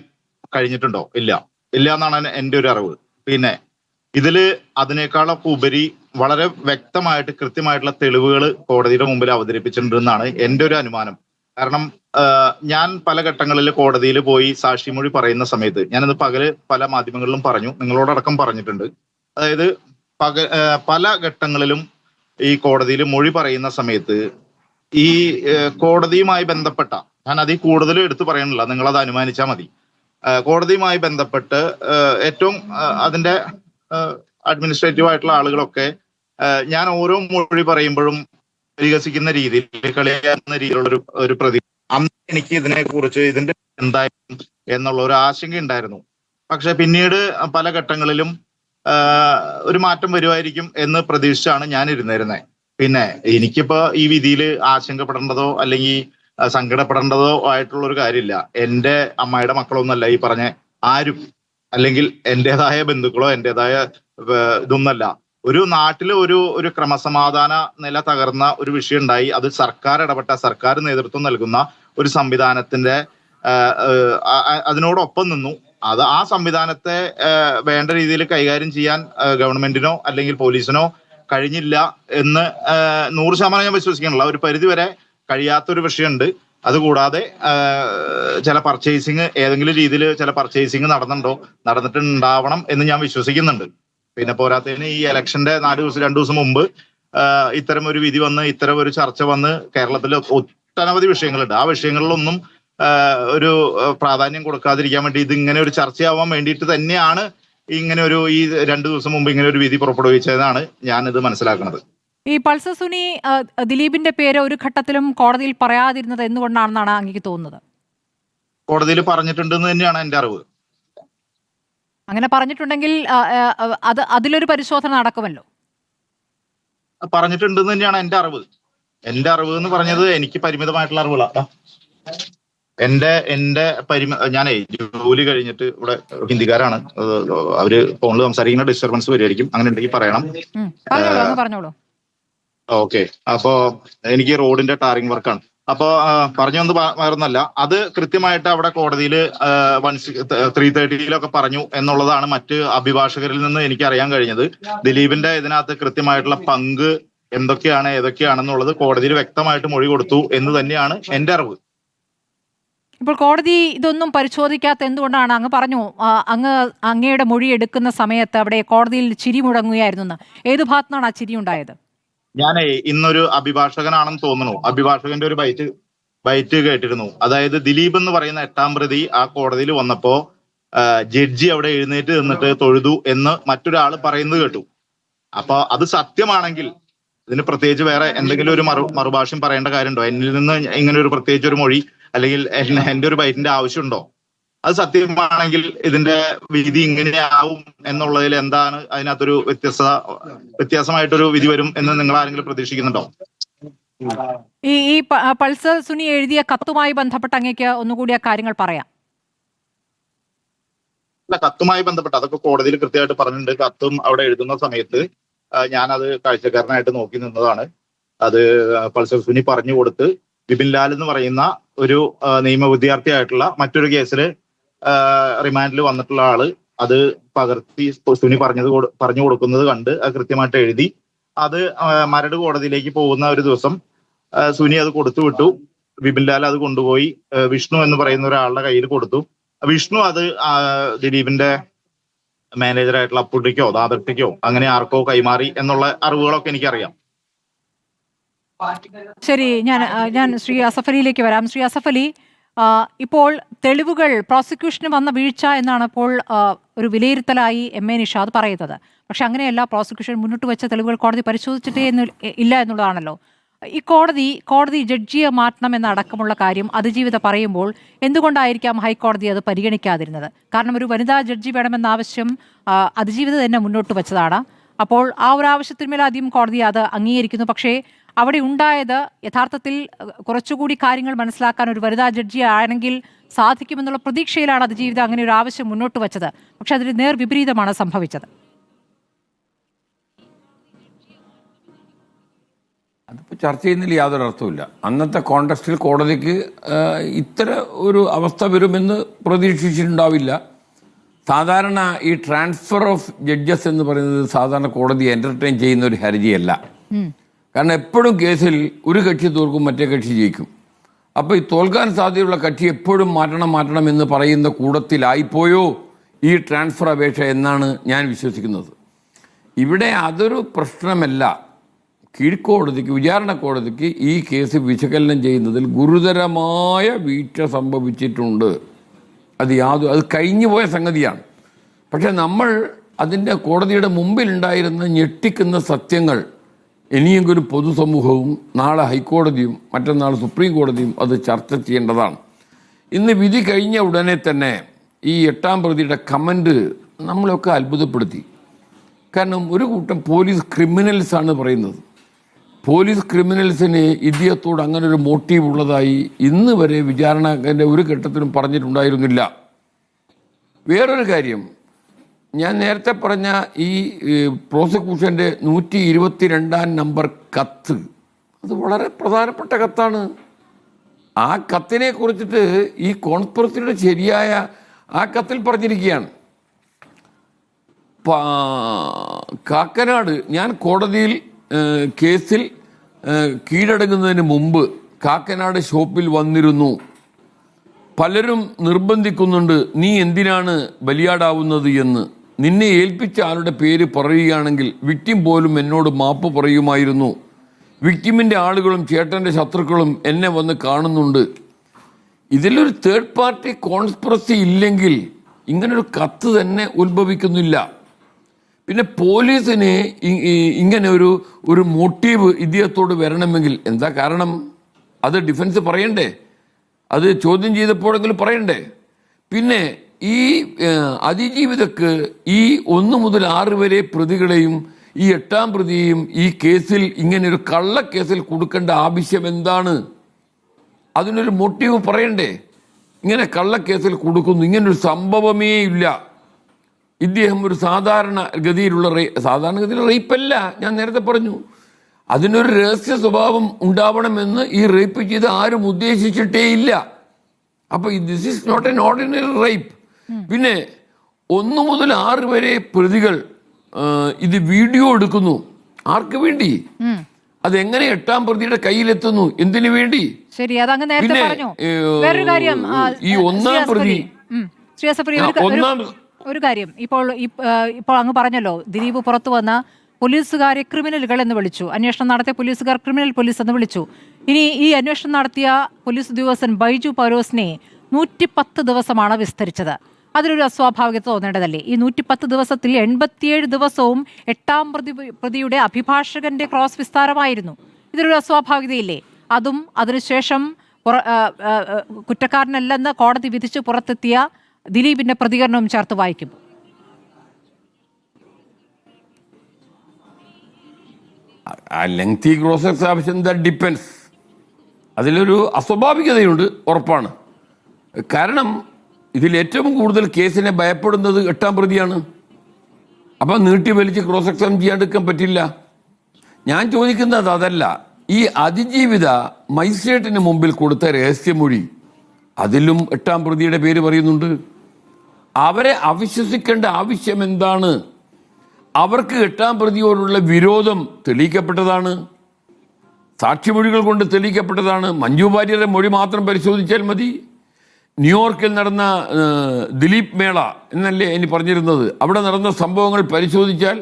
കഴിഞ്ഞിട്ടുണ്ടോ? ഇല്ല എന്നാണ് എൻ്റെ ഒരു അറിവ്. പിന്നെ ഇതില് അതിനേക്കാളൊക്കെ ഉപരി വളരെ വ്യക്തമായിട്ട് കൃത്യമായിട്ടുള്ള തെളിവുകൾ കോടതിയുടെ മുമ്പിൽ അവതരിപ്പിച്ചിട്ടുണ്ടെന്നാണ് എൻ്റെ ഒരു അനുമാനം. കാരണം ഞാൻ പല ഘട്ടങ്ങളിൽ കോടതിയിൽ പോയി സാക്ഷിമൊഴി പറയുന്ന സമയത്ത് ഞാനത് പല മാധ്യമങ്ങളിലും പറഞ്ഞു, നിങ്ങളോടക്കം പറഞ്ഞിട്ടുണ്ട്. അതായത് പല ഘട്ടങ്ങളിലും ഈ കോടതിയിൽ മൊഴി പറയുന്ന സമയത്ത് ഈ കോടതിയുമായി ബന്ധപ്പെട്ട, ഞാൻ അതിൽ കൂടുതൽ എടുത്തു പറയണില്ല, നിങ്ങളത് അനുമാനിച്ചാൽ മതി. കോടതിയുമായി ബന്ധപ്പെട്ട് ഏറ്റവും അതിന്റെ അഡ്മിനിസ്ട്രേറ്റീവ് ആയിട്ടുള്ള ആളുകളൊക്കെ ഞാൻ ഓരോ മൊഴി പറയുമ്പോഴും പരിഹസിക്കുന്ന രീതിയിൽ, കളിയാക്കുന്ന രീതിയിലുള്ള ഒരു പ്രതി. അന്ന് എനിക്ക് ഇതിനെക്കുറിച്ച് ഇതിന്റെ എന്തായാലും എന്നുള്ള ഒരു ആശങ്ക ഉണ്ടായിരുന്നു. പക്ഷെ പിന്നീട് പല ഘട്ടങ്ങളിലും ഒരു മാറ്റം വരുമായിരിക്കും എന്ന് പ്രതീക്ഷിച്ചാണ് ഞാൻ ഇരുന്നിരുന്നത്. പിന്നെ എനിക്കിപ്പോ ഈ വിധിയിൽ ആശങ്കപ്പെടേണ്ടതോ അല്ലെങ്കിൽ സങ്കടപ്പെടേണ്ടതോ ആയിട്ടുള്ള ഒരു കാര്യമില്ല. എൻ്റെ അമ്മായിയുടെ മക്കളൊന്നല്ല ഈ പറഞ്ഞ ആരും, അല്ലെങ്കിൽ എൻ്റെതായ ബന്ധുക്കളോ എൻ്റെതായ ഇതൊന്നല്ല. ഒരു നാട്ടില് ഒരു ക്രമസമാധാന നില തകർന്ന ഒരു വിഷയം ഉണ്ടായി. അത് സർക്കാർ ഇടപെട്ട, സർക്കാർ നേതൃത്വം നൽകുന്ന ഒരു സംവിധാനത്തിന്റെ അതിനോടൊപ്പം നിന്നു. ആ സംവിധാനത്തെ വേണ്ട രീതിയിൽ കൈകാര്യം ചെയ്യാൻ ഗവൺമെന്റിനോ അല്ലെങ്കിൽ പോലീസിനോ കഴിഞ്ഞില്ല എന്ന് 100% ഞാൻ വിശ്വസിക്കുന്നില്ല. ഒരു പരിധിവരെ കഴിയാത്തൊരു വിഷയമുണ്ട്. അതുകൂടാതെ ചില പർച്ചേസിങ്, ഏതെങ്കിലും രീതിയിൽ ചില പർച്ചേസിങ് നടന്നിട്ടുണ്ടാവണം എന്ന് ഞാൻ വിശ്വസിക്കുന്നുണ്ട്. പിന്നെ പോരാത്തതിന് ഈ ഇലക്ഷന്റെ 2 ദിവസം മുമ്പ് ഇത്തരം ഒരു വിധി വന്ന്, ഇത്തരം ഒരു ചർച്ച വന്ന് കേരളത്തിൽ ഒട്ടനവധി വിഷയങ്ങളുണ്ട്. ആ വിഷയങ്ങളിലൊന്നും ഒരു പ്രാധാന്യം കൊടുക്കാതിരിക്കാൻ വേണ്ടി ഇത് ഇങ്ങനെ ഒരു ചർച്ചയാവാൻ വേണ്ടിയിട്ട് തന്നെയാണ് ഇങ്ങനെ ഈ 2 ദിവസം മുമ്പ് ഇങ്ങനെ ഒരു വിധി പുറപ്പെടുവിച്ചതെന്നാണ് ഞാനിത് മനസ്സിലാക്കുന്നത്. ഈ പൾസർ സുനി ദിലീപിന്റെ പേര് ഒരു ഘട്ടത്തിലും കോടതിയിൽ പറയാതിരുന്നത് എന്തുകൊണ്ടാണെന്നാണ് എനിക്ക് തോന്നുന്നത്? കോടതിയിൽ പറഞ്ഞിട്ടുണ്ടെന്ന് തന്നെയാണ് എൻ്റെ അറിവ്. അങ്ങനെ പറഞ്ഞിട്ടുണ്ടെങ്കിൽ അതിലൊരു പരിശോധന നടക്കുമല്ലോ. പറഞ്ഞിട്ടുണ്ടെന്ന് തന്നെയാണ് എൻ്റെ അറിവ്. എൻ്റെ അറിവ് എന്ന് പറഞ്ഞത് എനിക്ക് പരിമിതമായിട്ടുള്ള അറിവുകളാണ്. ഞാനേ ജോലി കഴിഞ്ഞിട്ട് ഇവിടെ ഹിന്ദിക്കാരാണ്, അവര് ഫോണിൽ സംസാരിക്കുന്ന ഡിസ്റ്റർബൻസ് വരുമായിരിക്കും. അങ്ങനെ ഉണ്ടെങ്കിൽ പറയണം. പറഞ്ഞോളൂ. ഓക്കെ. അപ്പോ എനിക്ക് റോഡിന്റെ ടാറിംഗ് വർക്കാണ്. അപ്പോ പറഞ്ഞൊന്നും വേറൊന്നല്ല, അത് കൃത്യമായിട്ട് അവിടെ കോടതിയിൽ 330 പറഞ്ഞു എന്നുള്ളതാണ് മറ്റ് അഭിഭാഷകരിൽ നിന്ന് എനിക്ക് അറിയാൻ കഴിഞ്ഞത്. ദിലീപിന്റെ ഇതിനകത്ത് കൃത്യമായിട്ടുള്ള പങ്ക് എന്തൊക്കെയാണ് ഏതൊക്കെയാണെന്നുള്ളത് കോടതിയിൽ വ്യക്തമായിട്ട് മൊഴി കൊടുത്തു എന്ന് തന്നെയാണ് എൻ്റെ അറിവ്. ഇപ്പോൾ കോടതി ഇതൊന്നും പരിശോധിക്കാത്ത എന്തുകൊണ്ടാണ്? അങ്ങ് പറഞ്ഞു അങ്ങയുടെ മൊഴി എടുക്കുന്ന സമയത്ത് അവിടെ കോടതിയിൽ ചിരി മുടങ്ങുകയായിരുന്നു. ഏത് ഭാഗത്തുനിന്നാണ് ആ ചിരി ഉണ്ടായത്? ഞാനേ ഇന്നൊരു അഭിഭാഷകനാണെന്ന് തോന്നുന്നു, അഭിഭാഷകന്റെ ഒരു ബൈറ്റ് കേട്ടിരുന്നു. അതായത് ദിലീപ് എന്ന് പറയുന്ന 8ാം പ്രതി ആ കോടതിയിൽ വന്നപ്പോ ജഡ്ജി അവിടെ എഴുന്നേറ്റ് നിന്നിട്ട് തൊഴുതു എന്ന് മറ്റൊരാൾ പറയുന്നത് കേട്ടു. അപ്പൊ അത് സത്യമാണെങ്കിൽ ഇതിന് പ്രത്യേകിച്ച് വേറെ എന്തെങ്കിലും ഒരു മറുഭാഷ്യം പറയേണ്ട കാര്യമുണ്ടോ? എന്നിൽ നിന്ന് ഇങ്ങനെ ഒരു പ്രത്യേകിച്ച് ഒരു മൊഴി അല്ലെങ്കിൽ എൻ്റെ ഒരു ബൈറ്റിന്റെ ആവശ്യമുണ്ടോ? അത് സത്യമാണെങ്കിൽ ഇതിന്റെ വിധി ഇങ്ങനെയാവും എന്നുള്ളതിൽ എന്താണ് അതിനകത്തൊരു വ്യത്യാസമായിട്ടൊരു വിധി വരും എന്ന് നിങ്ങൾ ആരെങ്കിലും പ്രതീക്ഷിക്കുന്നുണ്ടോ? ഈ പൾസർ സുനി എഴുതിയ കത്തുമായി ബന്ധപ്പെട്ട് അങ്ങേക്ക് ഒന്നുകൂടി ആ കാര്യങ്ങൾ പറയാം. അല്ല, കത്തുമായി ബന്ധപ്പെട്ട് അതൊക്കെ കോടതിയിൽ കൃത്യമായിട്ട് പറഞ്ഞിട്ടുണ്ട്. കത്തും അവിടെ എഴുതുന്ന സമയത്ത് ഞാനത് കാഴ്ചക്കാരനായിട്ട് നോക്കി നിന്നതാണ്. അത് പൾസർ സുനി പറഞ്ഞു കൊടുത്ത് വിപിൻ ലാൽ എന്ന് പറയുന്ന ഒരു നിയമ വിദ്യാർത്ഥിയായിട്ടുള്ള മറ്റൊരു കേസിൽ റിമാൻഡിൽ വന്നിട്ടുള്ള ആള് അത് പകർത്തി സുനി പറഞ്ഞു കൊടുക്കുന്നത് കണ്ട് അത് കൃത്യമായിട്ട് എഴുതി അത് മരട് കോടതിയിലേക്ക് പോകുന്ന ഒരു ദിവസം സുനി അത് കൊടുത്തു വിട്ടു. വിപിൻ ലാൽ അത് കൊണ്ടുപോയി വിഷ്ണു എന്ന് പറയുന്ന ഒരാളുടെ കയ്യിൽ കൊടുത്തു. വിഷ്ണു അത് ദിലീപിന്റെ മാനേജറായിട്ടുള്ള അപ്പുട്ടിക്കോ ദാദർട്ടിക്കോ അങ്ങനെ ആർക്കോ കൈമാറി എന്നുള്ള അറിവുകളൊക്കെ എനിക്കറിയാം. ശരി, ഞാൻ ശ്രീ അസഫ് അലിയിലേക്ക് വരാം. ശ്രീ അസഫ് അലി, ഇപ്പോൾ തെളിവുകൾ പ്രോസിക്യൂഷന് വന്ന വീഴ്ച എന്നാണ് ഇപ്പോൾ ഒരു വിലയിരുത്തലായി എം എ നിഷാദ് പറയുന്നത്. പക്ഷെ അങ്ങനെയല്ല, പ്രോസിക്യൂഷൻ മുന്നോട്ട് വെച്ച തെളിവുകൾ കോടതി പരിശോധിച്ചിട്ടേ ഇല്ല എന്നുള്ളതാണല്ലോ. ഈ കോടതി ജഡ്ജിയെ മാറ്റണം എന്നടക്കമുള്ള കാര്യം അതിജീവിത പറയുമ്പോൾ എന്തുകൊണ്ടായിരിക്കാം ഹൈക്കോടതി അത് പരിഗണിക്കാതിരുന്നത്? കാരണം ഒരു വനിതാ ജഡ്ജി വേണമെന്ന ആവശ്യം അതിജീവിത തന്നെ മുന്നോട്ട് വെച്ചതാണ്. അപ്പോൾ ആ ഒരു ആവശ്യത്തിന്മേൽ ആദ്യം കോടതി അത് അംഗീകരിക്കുന്നു. പക്ഷേ അവിടെ ഉണ്ടായത് യഥാർത്ഥത്തിൽ കുറച്ചുകൂടി കാര്യങ്ങൾ മനസ്സിലാക്കാൻ ഒരു വനിതാ ജഡ്ജി ആണെങ്കിൽ സാധിക്കുമെന്നുള്ള പ്രതീക്ഷയിലാണ് അതിജീവിത അങ്ങനെ ഒരു ആവശ്യം മുന്നോട്ട് വെച്ചത്. പക്ഷെ അതിന് നേർവിപരീതമാണ് സംഭവിച്ചത്. അതിപ്പോൾ ചർച്ച ചെയ്യുന്നതിൽ യാതൊരു അർത്ഥവുമില്ല. അന്നത്തെ കോണ്ടെക്സ്റ്റിൽ കോടതിക്ക് ഇത്തരം ഒരു അവസ്ഥ വരുമെന്ന് പ്രതീക്ഷിച്ചിട്ടുണ്ടാവില്ല. സാധാരണ ഈ ട്രാൻസ്ഫർ ഓഫ് ജഡ്ജസ് എന്ന് പറയുന്നത് സാധാരണ കോടതി എന്റർടൈൻ ചെയ്യുന്ന ഒരു ഹർജിയല്ല. കാരണം എപ്പോഴും കേസിൽ ഒരു കക്ഷി തോൽക്കും, മറ്റേ കക്ഷി ജയിക്കും. അപ്പോൾ ഈ തോൽക്കാൻ സാധ്യതയുള്ള കക്ഷി എപ്പോഴും മാറ്റണം എന്ന് പറയുന്ന കൂടത്തിലായിപ്പോയോ ഈ ട്രാൻസ്ഫർ അപേക്ഷ എന്നാണ് ഞാൻ വിശ്വസിക്കുന്നത്. ഇവിടെ അതൊരു പ്രശ്നമല്ല. കീഴ്ക്കോടതിക്ക്, വിചാരണ കോടതിക്ക് ഈ കേസ് വിശകലനം ചെയ്യുന്നതിൽ ഗുരുതരമായ വീഴ്ച സംഭവിച്ചിട്ടുണ്ട്. അത് കഴിഞ്ഞു പോയ സംഗതിയാണ്. പക്ഷെ നമ്മൾ അതിൻ്റെ കോടതിയുടെ മുമ്പിലുണ്ടായിരുന്ന ഞെട്ടിക്കുന്ന സത്യങ്ങൾ ഇനിയെങ്കിലും പൊതുസമൂഹവും നാളെ ഹൈക്കോടതിയും മറ്റന്നാൾ സുപ്രീം കോടതിയും അത് ചർച്ച ചെയ്യേണ്ടതാണ്. ഇന്ന് വിധി കഴിഞ്ഞ ഉടനെ തന്നെ ഈ 8ാം പ്രതിയുടെ കമൻറ്റ് നമ്മളെയൊക്കെ അത്ഭുതപ്പെടുത്തി. കാരണം ഒരു കൂട്ടം പോലീസ് ക്രിമിനൽസാണ് പറയുന്നത്. പോലീസ് ക്രിമിനൽസിന് ഇദ്ദേഹത്തോട് അങ്ങനെ ഒരു മോട്ടീവ് ഉള്ളതായി ഇന്ന് വരെ വിചാരണൻ്റെ ഒരു ഘട്ടത്തിലും പറഞ്ഞിട്ടുണ്ടായിരുന്നില്ല. വേറൊരു കാര്യം, ഞാൻ നേരത്തെ പറഞ്ഞ ഈ പ്രോസിക്യൂഷൻ്റെ 122 നമ്പർ കത്ത്, അത് വളരെ പ്രധാനപ്പെട്ട കത്താണ്. ആ കത്തിനെ കുറിച്ചിട്ട് ഈ കോൺസ്പിറസിയുടെ ശരിയായ ആ കത്തിൽ പറഞ്ഞിരിക്കുകയാണ്. കാക്കനാട്, ഞാൻ കോടതിയിൽ കേസിൽ കീഴടങ്ങുന്നതിന് മുമ്പ് കാക്കനാട് ഷോപ്പിൽ വന്നിരുന്നു. പലരും നിർബന്ധിക്കുന്നുണ്ട്, നീ എന്തിനാണ് ബലിയാടാവുന്നത് എന്ന്. നിന്നെ ഏൽപ്പിച്ച ആളുടെ പേര് പറയുകയാണെങ്കിൽ വിക്ടിം പോലും എന്നോട് മാപ്പ് പറയുമായിരുന്നു. വിക്ടിമിൻ്റെ ആളുകളും ചേട്ടൻ്റെ ശത്രുക്കളും എന്നെ വന്ന് കാണുന്നുണ്ട്. ഇതിലൊരു തേർഡ് പാർട്ടി കോൺസ്പിറസി ഇല്ലെങ്കിൽ ഇങ്ങനൊരു കത്ത് തന്നെ ഉത്ഭവിക്കുന്നില്ല. പിന്നെ പോലീസിന് ഇങ്ങനെ ഒരു മോട്ടീവ് ഇദ്ദേഹത്തോട് വരണമെങ്കിൽ എന്താ കാരണം? അത് ഡിഫൻസ് പറയണ്ടേ? അത് ചോദ്യം ചെയ്തപ്പോഴെങ്കിലും പറയണ്ടേ? പിന്നെ ഈ അതിജീവിതക്ക് ഈ 1 മുതൽ 6 വരെ പ്രതികളെയും ഈ 8ാം പ്രതിയെയും ഈ കേസിൽ ഇങ്ങനെ ഒരു കള്ളക്കേസിൽ കൊടുക്കേണ്ട ആവശ്യം എന്താണ്? അതിനൊരു മോട്ടീവ് പറയണ്ടേ? ഇങ്ങനെ കള്ളക്കേസിൽ കൊടുക്കുന്നു, ഇങ്ങനൊരു സംഭവമേ ഇല്ല. ഇദ്ദേഹം ഒരു സാധാരണഗതിയിലുള്ള റേപ്പല്ല. ഞാൻ നേരത്തെ പറഞ്ഞു, അതിനൊരു രഹസ്യ സ്വഭാവം ഉണ്ടാവണമെന്ന് ഈ റേപ്പ് ചെയ്ത് ആരും ഉദ്ദേശിച്ചിട്ടേ ഇല്ല. അപ്പൊ this is not an ordinary rape. പിന്നെ 1 മുതൽ 6 വരെ പ്രതികൾ ഇത് വീഡിയോ എടുക്കുന്നു. ആർക്ക് വേണ്ടി? അതെങ്ങനെ 8ാം പ്രതിയുടെ കയ്യിലെത്തുന്നു? എന്തിനു വേണ്ടി? ശരി, അതങ്ങ് നേരത്തെ പറഞ്ഞു. വേറൊരു കാര്യം, ഈ 1ാം പ്രതി ഒരു കാര്യം, ഇപ്പോൾ അങ്ങ് പറഞ്ഞല്ലോ, ദിലീപ് പുറത്തു വന്ന പോലീസുകാരെ ക്രിമിനലുകൾ എന്ന് വിളിച്ചു, അന്വേഷണം നടത്തിയ പോലീസുകാർ ക്രിമിനൽ പോലീസ് എന്ന് വിളിച്ചു. ഇനി ഈ അന്വേഷണം നടത്തിയ പോലീസ് ഉദ്യോഗസ്ഥൻ ബൈജു പരോസിനെ 110 ദിവസമാണ് വിസ്തരിച്ചത്. അതിലൊരു അസ്വാഭാവികത തോന്നേണ്ടതല്ലേ? ഈ 110 ദിവസത്തിൽ 87 ദിവസവും 8ാം പ്രതിയുടെ അഭിഭാഷകന്റെ ക്രോസ് വിസ്താരമായിരുന്നു. ഇതിലൊരു അസ്വാഭാവികതയില്ലേ? അതും അതിനുശേഷം കുറ്റക്കാരനല്ലെന്ന് കോടതി വിധിച്ച് പുറത്തെത്തിയ ദിലീപിന്റെ പ്രതികരണവും ചേർത്ത് വായിക്കും. Lengthy cross examination that depends. അതിലൊരു അസ്വാഭാവികതയുണ്ട്, ഉറപ്പാണ്. കാരണം ഇതിൽ ഏറ്റവും കൂടുതൽ കേസിനെ ഭയപ്പെടുന്നത് 8ാം പ്രതിയാണ്. അപ്പം നീട്ടി വലിച്ച് ക്രോസ് എക്സാം ചെയ്യാണ്ടിരിക്കാൻ പറ്റില്ല. ഞാൻ ചോദിക്കുന്നത് അതല്ല, ഈ അതിജീവിത മജിസ്ട്രേറ്റിന് മുമ്പിൽ കൊടുത്ത രഹസ്യമൊഴി, അതിലും 8ാം പ്രതിയുടെ പേര് പറയുന്നുണ്ട്. അവരെ അവിശ്വസിക്കേണ്ട ആവശ്യം എന്താണ്? അവർക്ക് 8ാം പ്രതിയോടുള്ള വിരോധം തെളിയിക്കപ്പെട്ടതാണ്, സാക്ഷിമൊഴികൾ കൊണ്ട് തെളിയിക്കപ്പെട്ടതാണ്. മഞ്ജു വാര്യരുടെ മൊഴി മാത്രം പരിശോധിച്ചാൽ മതി. ന്യൂയോർക്കിൽ നടന്ന ദിലീപ് മേള എന്നല്ലേ ഇനി പറഞ്ഞിരുന്നത്, അവിടെ നടന്ന സംഭവങ്ങൾ പരിശോധിച്ചാൽ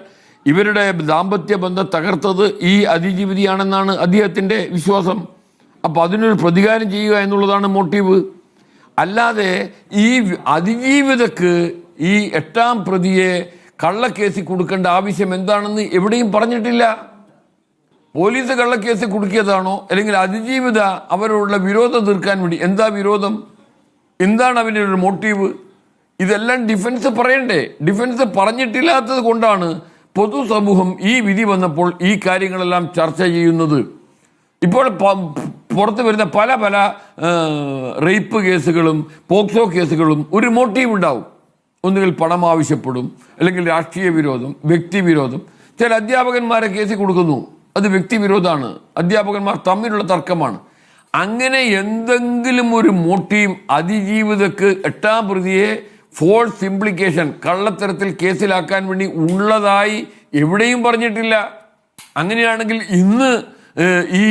ഇവരുടെ ദാമ്പത്യ ബന്ധം തകർത്തത് ഈ അതിജീവിതയാണെന്നാണ് അദ്ദേഹത്തിൻ്റെ വിശ്വാസം. അപ്പോൾ അതിനൊരു പ്രതികാരം ചെയ്യുക എന്നുള്ളതാണ് മോട്ടീവ്. അല്ലാതെ ഈ അതിജീവിതക്ക് ഈ 8ാം പ്രതിയെ കള്ളക്കേസിൽ കൊടുക്കേണ്ട ആവശ്യം എന്താണെന്ന് എവിടെയും പറഞ്ഞിട്ടില്ല. പോലീസ് കള്ളക്കേസിൽ കുടുക്കിയതാണോ അല്ലെങ്കിൽ അതിജീവിത അവരോടുള്ള വിരോധം തീർക്കാൻ വേണ്ടി? എന്താ വിരോധം? എന്താണ് അവൻ്റെ ഒരു മോട്ടീവ്? ഇതെല്ലാം ഡിഫൻസ് പറയണ്ടേ? ഡിഫൻസ് പറഞ്ഞിട്ടില്ലാത്തത് കൊണ്ടാണ് പൊതുസമൂഹം ഈ വിധി വന്നപ്പോൾ ഈ കാര്യങ്ങളെല്ലാം ചർച്ച ചെയ്യുന്നത്. ഇപ്പോൾ പുറത്തു വരുന്ന പല പല റേപ്പ് കേസുകളും പോക്സോ കേസുകളും ഒരു മോട്ടീവ് ഉണ്ടാവും. ഒന്നുകിൽ പണം ആവശ്യപ്പെടും, അല്ലെങ്കിൽ രാഷ്ട്രീയ വിരോധം, വ്യക്തിവിരോധം. ചില അധ്യാപകന്മാരെ കേസിൽ കൊടുക്കുന്നു, അത് വ്യക്തിവിരോധമാണ്, അധ്യാപകന്മാർ തമ്മിലുള്ള തർക്കമാണ്. അങ്ങനെ എന്തെങ്കിലും ഒരു മോട്ടീവ് അതിജീവിതക്ക് 8ാം പ്രതിയെ ഫോൾസ് ഇംപ്ലിക്കേഷൻ കള്ളത്തരത്തിൽ കേസിലാക്കാൻ വേണ്ടി ഉള്ളതായി എവിടെയും പറഞ്ഞിട്ടില്ല. അങ്ങനെയാണെങ്കിൽ ഇന്ന് ഈ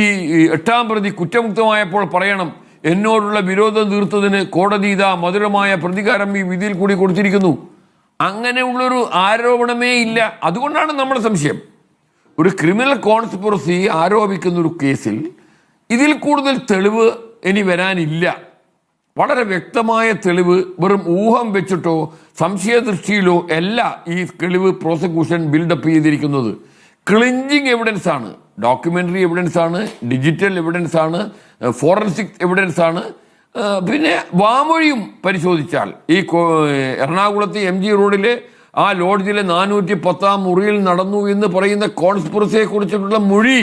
8ാം പ്രതി കുറ്റമുക്തമായപ്പോൾ പറയണം, എന്നോടുള്ള വിരോധം തീർത്തതിന് കോടതി ഇതാ മധുരമായ പ്രതികാരം ഈ വിധിയിൽ കൂടി കൊടുത്തിരിക്കുന്നു. അങ്ങനെയുള്ളൊരു ആരോപണമേ ഇല്ല. അതുകൊണ്ടാണ് നമ്മുടെ സംശയം. ഒരു ക്രിമിനൽ കോൺസ്പിറസി ആരോപിക്കുന്ന ഒരു കേസിൽ ഇതിൽ കൂടുതൽ തെളിവ് ഇനി വരാനില്ല. വളരെ വ്യക്തമായ തെളിവ് വെറും ഊഹം വെച്ചിട്ടോ സംശയദൃഷ്ടിയിലോ അല്ല ഈ തെളിവ് പ്രോസിക്യൂഷൻ ബിൽഡപ്പ് ചെയ്തിരിക്കുന്നത്. ക്ലിഞ്ചിങ് എവിഡൻസ് ആണ്, ഡോക്യുമെന്ററി എവിഡൻസ് ആണ്, ഡിജിറ്റൽ എവിഡൻസ് ആണ്, ഫോറൻസിക് എവിഡൻസ് ആണ്. പിന്നെ വാമൊഴിയും പരിശോധിച്ചാൽ ഈ എറണാകുളത്തെ MG റോഡിലെ ആ ലോഡ്ജിലെ 410ാം മുറിയിൽ നടന്നു എന്ന് പറയുന്ന കോൺസ്പിറസിയെ കുറിച്ചിട്ടുള്ള മൊഴി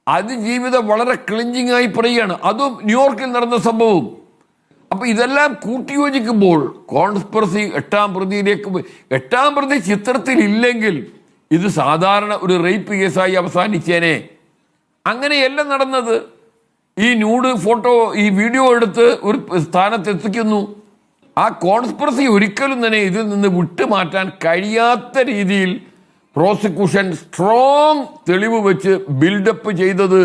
അതിജീവിതം വളരെ ക്ലിഞ്ചിങ് ആയി പറയുകയാണ്. അതും ന്യൂയോർക്കിൽ നടന്ന സംഭവം. അപ്പൊ ഇതെല്ലാം കൂട്ടിയോജിക്കുമ്പോൾ കോൺസ്പിറസി 8ാം പ്രതിയിലേക്ക് 8ാം പ്രതി ചിത്രത്തിൽ ഇല്ലെങ്കിൽ ഇത് സാധാരണ ഒരു റേപ്പ് കേസായി അവസാനിച്ചേനെ. അങ്ങനെയല്ല നടന്നത്. ഈ ന്യൂഡ് ഫോട്ടോ, ഈ വീഡിയോ എടുത്ത് ഒരു സ്ഥാനത്ത് എത്തിക്കുന്നു. ആ കോൺസ്പിറസി ഒരിക്കലും തന്നെ ഇതിൽ നിന്ന് വിട്ടുമാറ്റാൻ കഴിയാത്ത രീതിയിൽ പ്രോസിക്യൂഷൻ സ്ട്രോങ് തെളിവ് വെച്ച് ബിൽഡപ്പ് ചെയ്തത്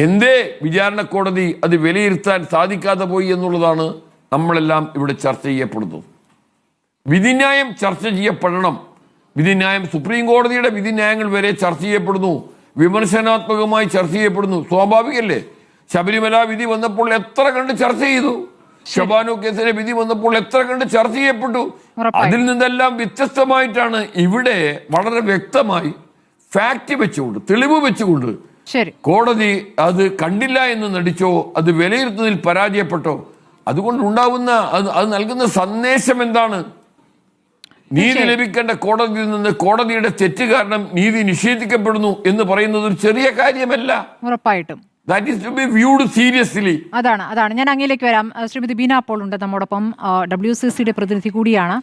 എന്തേ വിചാരണ കോടതി അത് വിലയിരുത്താൻ സാധിക്കാതെ പോയി എന്നുള്ളതാണ് നമ്മളെല്ലാം ഇവിടെ ചർച്ച ചെയ്യപ്പെടുന്നത്. വിധിന്യായം ചർച്ച ചെയ്യപ്പെടണം. വിധിന്യായം സുപ്രീം കോടതിയുടെ വിധിന്യായങ്ങൾ വരെ ചർച്ച ചെയ്യപ്പെടുന്നു, വിമർശനാത്മകമായി ചർച്ച ചെയ്യപ്പെടുന്നു. സ്വാഭാവികല്ലേ? ശബരിമല വിധി വന്നപ്പോൾ എത്ര കണ്ട് ചർച്ച ചെയ്തു, ഷബാനു കേസിലെ വിധി വന്നപ്പോൾ എത്ര കണ്ട് ചർച്ച ചെയ്യപ്പെട്ടു. അതിൽ നിന്നെല്ലാം വ്യത്യസ്തമായിട്ടാണ് ഇവിടെ വളരെ വ്യക്തമായി ഫാക്ട് വെച്ചുകൊണ്ട്, തെളിവ് വെച്ചുകൊണ്ട് കോടതി അത് കണ്ടില്ല എന്ന് നടിച്ചോ, അത് വിലയിരുത്തുന്നതിൽ പരാജയപ്പെട്ടോ. അതുകൊണ്ടുണ്ടാവുന്ന അത് നൽകുന്ന സന്ദേശം എന്താണ്? നീതി ലഭിക്കേണ്ട കോടതിയിൽ നിന്ന് കോടതിയുടെ തെറ്റ് കാരണം നീതി നിഷേധിക്കപ്പെടുന്നു എന്ന് പറയുന്നത് ഒരു ചെറിയ കാര്യമല്ല. ഉറപ്പായിട്ടും that is to be viewed seriously. അതാണ് ഞാൻ അങ്ങയിലേക്ക് വരാം. ശ്രീമതി ബീന പോൾ ഉണ്ട് നമ്മോടൊപ്പം, WCCയുടെ പ്രതിനിധി കൂടിയാണ്.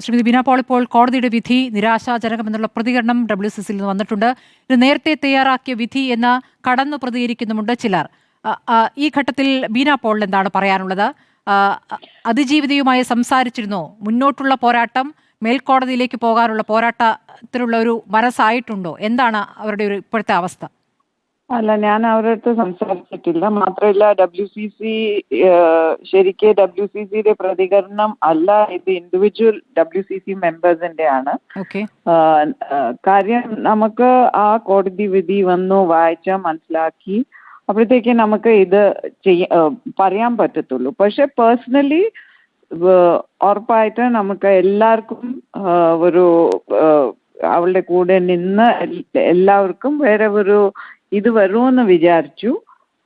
ശ്രീമതി ബീന പോൾ, ഇപ്പോൾ കോടതിയുടെ വിധി നിരാശാജനകമെന്നുള്ള പ്രതികരണം WCCയിൽ നിന്ന് വന്നിട്ടുണ്ട്. ഇത് നേരത്തെ തയ്യാറാക്കിയ വിധി എന്ന് കടന്നു പ്രതികരിക്കുന്നുമുണ്ട് ചിലർ. ഈ ഘട്ടത്തിൽ ബീന പോളിൽ എന്താണ് പറയാനുള്ളത്? അതിജീവിതയുമായി സംസാരിച്ചിരുന്നോ? മുന്നോട്ടുള്ള പോരാട്ടം മേൽക്കോടതിയിലേക്ക് പോകാനുള്ള പോരാട്ടത്തിനുള്ള ഒരു മനസ്സായിട്ടുണ്ടോ? എന്താണ് അവരുടെ ഒരു ഇപ്പോഴത്തെ അവസ്ഥ? അല്ല, ഞാൻ അവരുടെ അടുത്ത് സംസാരിച്ചിട്ടില്ല. മാത്രമല്ല ശരിക്ക് WCCയുടെ പ്രതികരണം അല്ല, ഇത് ഇൻഡിവിജ്വൽ WCC മെമ്പേഴ്സിന്റെ ആണ്. കാര്യം നമുക്ക് ആ കോടതി വിധി വന്നു, വായിച്ച മനസ്സിലാക്കി, അപ്പോഴത്തേക്ക് നമുക്ക് ഇത് പറയാൻ പറ്റത്തുള്ളൂ. പക്ഷെ പേഴ്സണലി ഉറപ്പായിട്ട് നമുക്ക് എല്ലാവർക്കും ഒരു അവളുടെ കൂടെ നിന്ന് എല്ലാവർക്കും വേറെ ഒരു ഇത് വരുമെന്ന് വിചാരിച്ചു.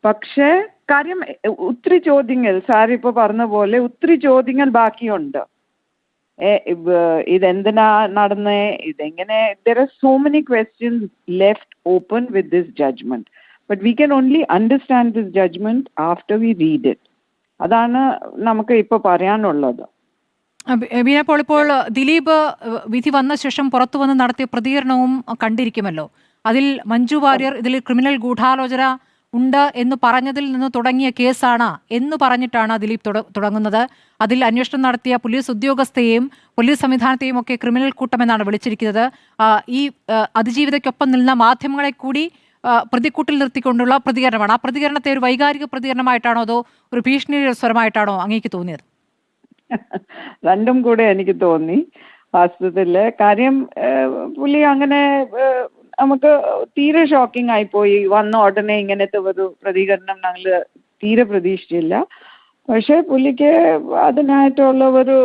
പക്ഷേ കാര്യം ഒത്തിരി ചോദ്യങ്ങൾ, സാർ ഇപ്പൊ പറഞ്ഞ പോലെ ഒത്തിരി ചോദ്യങ്ങൾ ബാക്കിയുണ്ട്. ഇതെന്തിനാ നടന്നേ, ഇതെങ്ങനെ, there are so many questions left open with this judgment, but we can only understand this judgment after we read it. അതാണ് നമുക്ക് ഇപ്പൊ പറയാനുള്ളത്. ബീന പോൾ, ഇപ്പോൾ ദിലീപ് വിധി വന്ന ശേഷം പുറത്തു വന്ന് നടത്തിയ പ്രതികരണവും കണ്ടിരിക്കുമല്ലോ. അതിൽ മഞ്ജു വാര്യർ ഇതിൽ ക്രിമിനൽ ഗൂഢാലോചന ഉണ്ട് എന്ന് പറഞ്ഞതിൽ നിന്ന് തുടങ്ങിയ കേസാണ് എന്ന് പറഞ്ഞിട്ടാണ് ദിലീപ് തുടങ്ങുന്നത്. അതിൽ അന്വേഷണം നടത്തിയ പോലീസ് ഉദ്യോഗസ്ഥയെയും പോലീസ് സംവിധാനത്തെയും ഒക്കെ ക്രിമിനൽ കൂട്ടമെന്നാണ് വിളിച്ചിരിക്കുന്നത്. ഈ അതിജീവിതയ്ക്കൊപ്പം നിന്ന മാധ്യമങ്ങളെ കൂടി പ്രതിക്കൂട്ടിൽ നിർത്തിക്കൊണ്ടുള്ള പ്രതികരണമാണ്. ആ പ്രതികരണത്തെ ഒരു വൈകാരിക പ്രതികരണമായിട്ടാണോ അതോ ഒരു ഭീഷണിയുടെ സ്വരമായിട്ടാണോ അങ്ങേക്ക് തോന്നിയത്? രണ്ടും കൂടെ എനിക്ക് തോന്നി വാസ്തവത്തില്. കാര്യം പുള്ളി അങ്ങനെ നമുക്ക് തീരെ ഷോക്കിംഗ് ആയിപ്പോയി. വന്ന ഉടനെ ഇങ്ങനത്തെ ഒരു പ്രതികരണം ഞങ്ങൾ തീരെ പ്രതീക്ഷിച്ചില്ല. പക്ഷെ പുള്ളിക്ക് അതിനായിട്ടുള്ള ഒരു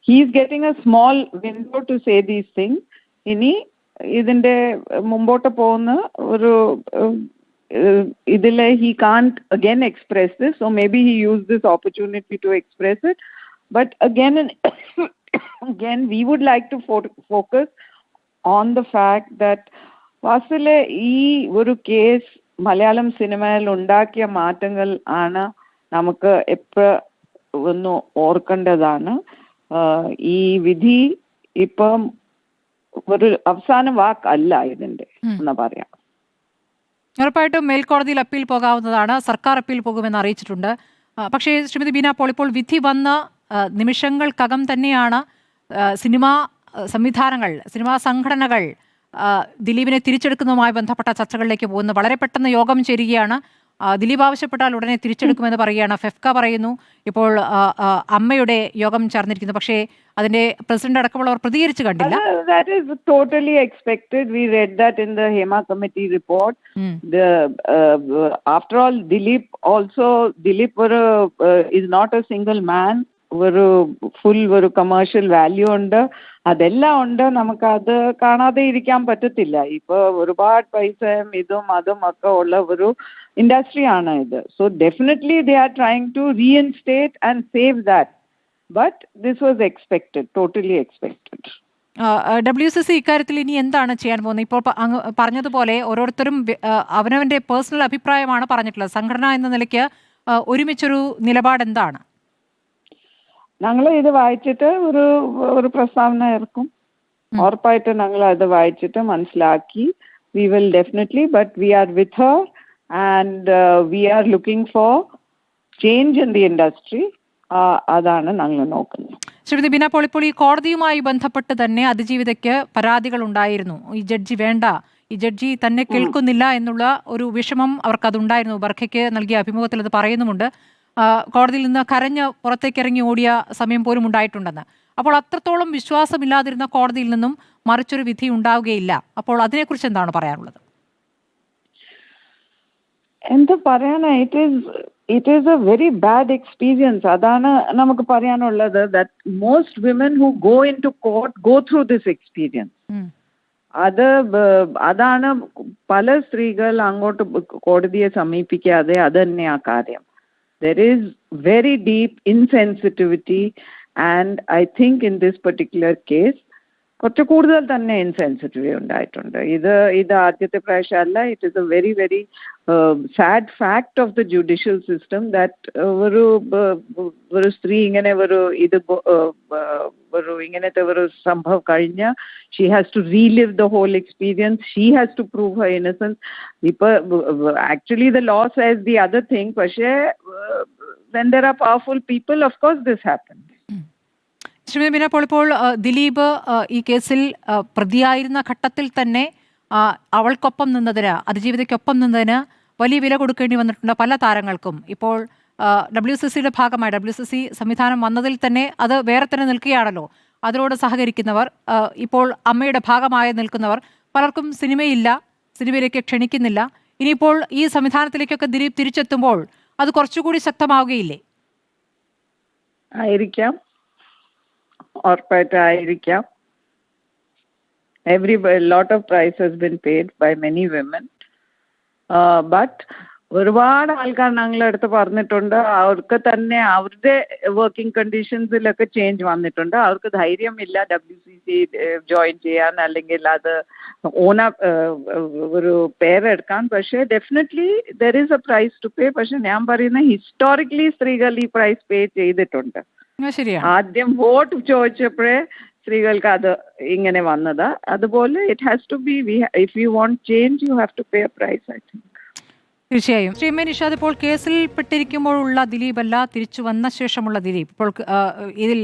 he's getting a small window to say these thing. ഇനി ഇതിന്റെ മുമ്പോട്ട് പോകുന്ന ഒരു ഇതിൽ he can't again express this, so maybe he used this opportunity to express it, but again and again we would like to focus on the fact that വാസ്തവത്തില് ഈ ഒരു case Malayalam സിനിമയിൽ ഉണ്ടാക്കിയ മാറ്റങ്ങൾ ആണ് നമുക്ക് എപ്പോഴും ഒന്ന് ഓർക്കേണ്ടതാണ്. ഈ വിധി ഇപ്പം ഒരു അവസാന വാക്കല്ല ഇതിന്റെ എന്ന് പറയാം. ഉറപ്പായിട്ടും മേൽക്കോടതിയിൽ അപ്പീൽ പോകാവുന്നതാണ്. സർക്കാർ അപ്പീൽ പോകുമെന്ന് അറിയിച്ചിട്ടുണ്ട്. പക്ഷേ ശ്രീമതി ബീന പോൾ, ഇപ്പോൾ വിധി വന്ന നിമിഷങ്ങൾക്കകം തന്നെയാണ് സിനിമാ സംവിധാനങ്ങൾ, സിനിമാ സംഘടനകൾ ദിലീപിനെ തിരിച്ചെടുക്കുന്നതുമായി ബന്ധപ്പെട്ട ചർച്ചകളിലേക്ക് പോകുന്നത്. വളരെ പെട്ടെന്ന് യോഗം ചേരുകയാണ്. ദിലീപ് ആവശ്യപ്പെട്ടാൽ ഉടനെ തിരിച്ചെടുക്കുമെന്ന് പറയുകയാണ്. ഫെഫ്ക പറയുന്നു. ഇപ്പോൾ അമ്മയുടെ യോഗം ചേർന്നിരിക്കുന്നു. പക്ഷേ അതിന്റെ പ്രസിഡന്റ് അടക്കമുള്ളവർ പ്രതികരിച്ചു കണ്ടില്ല. That is totally expected. We read that in the Hema committee report. After all, Dilip is not a single man. ഒരു ഫുൾ ഒരു കമേഴ്ഷ്യൽ വാല്യൂ ഉണ്ട്, അതെല്ലാം ഉണ്ട്. നമുക്കത് കാണാതെ ഇരിക്കാൻ പറ്റത്തില്ല. ഇപ്പൊ ഒരുപാട് പൈസയും ഇതും അതും ഒക്കെ ഉള്ള ഒരു ഇൻഡസ്ട്രിയാണ് ഇത്. So definitely they are trying to reinstate and save that. But this was expected, totally expected. WCC ഇക്കാര്യത്തിൽ ഇനി എന്താണ് ചെയ്യാൻ പോകുന്നത്? ഇപ്പോൾ പറഞ്ഞതുപോലെ ഓരോരുത്തരും അവനവന്റെ പേഴ്സണൽ അഭിപ്രായമാണ് പറഞ്ഞിട്ടുള്ളത്. സംഘടന എന്ന നിലയ്ക്ക് ഒരുമിച്ചൊരു നിലപാട് എന്താണ്? ഞങ്ങൾ ഇത് വായിച്ചിട്ട് ഒരു പ്രസ്താവന ഇറക്കും. ഉറപ്പായിട്ട് ഞങ്ങൾ അത് വായിച്ചിട്ട് മനസ്സിലാക്കി. We will definitely, but we are with her and we are looking for change in the industry. അതാണ് ഞങ്ങൾ നോക്കുന്നത്. ശ്രീമതി ബീന പോൾ, ഇപ്പോൾ ഈ കോടതിയുമായി ബന്ധപ്പെട്ട് തന്നെ അതിജീവിതയ്ക്ക് പരാതികൾ ഉണ്ടായിരുന്നു. ഈ ജഡ്ജി വേണ്ട, ഈ ജഡ്ജി തന്നെ കേൾക്കുന്നില്ല എന്നുള്ള ഒരു വിഷമം അവർക്കതുണ്ടായിരുന്നു. ബർഖയ്ക്ക് നൽകിയ അഭിമുഖത്തിൽ അത് പറയുന്നുമുണ്ട്. കോടതിയിൽ നിന്ന് കരഞ്ഞ് പുറത്തേക്ക് ഇറങ്ങി ഓടിയ സമയം പോലും ഉണ്ടായിട്ടുണ്ടെന്ന്. അപ്പോൾ അത്രത്തോളം വിശ്വാസമില്ലാതിരുന്ന കോടതിയിൽ നിന്നും മറിച്ചൊരു വിധി ഉണ്ടാവുകയില്ല. അപ്പോൾ അതിനെക്കുറിച്ച് എന്താണ് പറയാനുള്ളത്? എന്താ പറയാനാ, it is a very bad experience. അതാണ് നമുക്ക് പറയാനുള്ളത്. that most women who go into court go through this experience. അതാണ് പല സ്ത്രീകൾ അങ്ങോട്ട് കോടതിയെ സമീപിക്കാതെ അത് തന്നെയാ കാര്യം. There is very deep insensitivity, and I think in this particular case കുറച്ച് കൂടുതൽ തന്നെ ഇൻസെൻസിറ്റിവിറ്റി ഉണ്ടായിട്ടുണ്ട്. ഇത് ആദ്യത്തെ പ്രാവശ്യമല്ല. It is a very very sad fact of the judicial system that ഒരു സ്ത്രീ ഇങ്ങനെ ഇങ്ങനത്തെ ഒരു സംഭവം കഴിഞ്ഞ് she has to relive the whole experience. She has to prove her innocence. ഇപ്പൊ actually the law says the other thing. പക്ഷേ when there are powerful people, of course this happens. Shrimati Beena Paul, ഇപ്പോൾ ദിലീപ് ഈ കേസിൽ പ്രതിയായിരുന്ന ഘട്ടത്തിൽ തന്നെ അവൾക്കൊപ്പം നിന്നതിന്, അതിജീവിതയ്ക്കൊപ്പം നിന്നതിന് വലിയ വില കൊടുക്കേണ്ടി വന്നിട്ടുണ്ട് പല താരങ്ങൾക്കും. ഇപ്പോൾ WCCയുടെ ഭാഗമായി WCC സംവിധാനം വന്നതിൽ തന്നെ അത് വേറെ തന്നെ നിൽക്കുകയാണല്ലോ. അതിനോട് സഹകരിക്കുന്നവർ, ഇപ്പോൾ അമ്മയുടെ ഭാഗമായി നിൽക്കുന്നവർ പലർക്കും സിനിമയില്ല, സിനിമയിലേക്ക് ക്ഷണിക്കുന്നില്ല. ഇനിയിപ്പോൾ ഈ സംവിധാനത്തിലേക്കൊക്കെ ദിലീപ് തിരിച്ചെത്തുമ്പോൾ അത് കുറച്ചുകൂടി ശക്തമാവുകയില്ലേ? ആയിരിക്കാം, ഉറപ്പായിട്ടായിരിക്കാം. lot of price has been paid by many women, but ഒരുപാട് ആൾക്കാർ ഞങ്ങളുടെ അടുത്ത് പറഞ്ഞിട്ടുണ്ട്. അവർക്ക് തന്നെ അവരുടെ വർക്കിംഗ് കണ്ടീഷൻസിലൊക്കെ ചേഞ്ച് വന്നിട്ടുണ്ട്. അവർക്ക് ധൈര്യമില്ല WCC ജോയിൻ ചെയ്യാൻ, അല്ലെങ്കിൽ അത് ഒരു പേരെടുക്കാൻ. പക്ഷേ definitely there is a price to pay. പക്ഷെ ഞാൻ പറയുന്ന ഹിസ്റ്റോറിക്കലി സ്ത്രീകൾ ഈ പ്രൈസ് പേ ചെയ്തിട്ടുണ്ട്. ആദ്യം വോട്ട് ചോദിച്ചപ്പോഴേ സ്ത്രീകൾക്ക് അത് ഇങ്ങനെ വന്നത്. അതുപോലെ it has to be, if you want change you have to pay a price, I think. തീർച്ചയായും. ശ്രീ നിഷാദ്, ഇപ്പോൾ കേസിൽ പെട്ടിരിക്കുമ്പോഴുള്ള ദിലീപ് അല്ല, തിരിച്ചു വന്ന ശേഷമുള്ള ദിലീപ്, ഇപ്പോൾ ഇതിൽ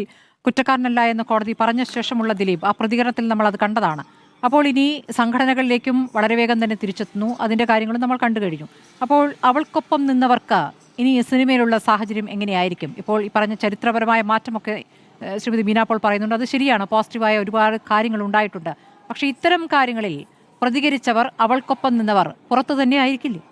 കുറ്റക്കാരനല്ല എന്ന് കോടതി പറഞ്ഞ ശേഷമുള്ള ദിലീപ്, ആ പ്രതികരണത്തിൽ നമ്മൾ അത് കണ്ടതാണ്. അപ്പോൾ ഇനി സംഘടനകളിലേക്കും വളരെ വേഗം തന്നെ തിരിച്ചെത്തുന്നു. അതിൻ്റെ കാര്യങ്ങളും നമ്മൾ കണ്ടു കഴിഞ്ഞു. അപ്പോൾ അവൾക്കൊപ്പം നിന്നവർക്ക് ഇനി സിനിമയിലുള്ള സാഹചര്യം എങ്ങനെയായിരിക്കും? ഇപ്പോൾ ഈ പറഞ്ഞ ചരിത്രപരമായ മാറ്റമൊക്കെ ശ്രീമതി ബീന പോൾ പറയുന്നുണ്ട്. അത് ശരിയാണ്, പോസിറ്റീവായ ഒരുപാട് കാര്യങ്ങൾ ഉണ്ടായിട്ടുണ്ട്. പക്ഷേ ഇത്തരം കാര്യങ്ങളിൽ പ്രതികരിച്ചവർ, അവൾക്കൊപ്പം നിന്നവർ പുറത്തു തന്നെ ആയിരിക്കില്ലേ?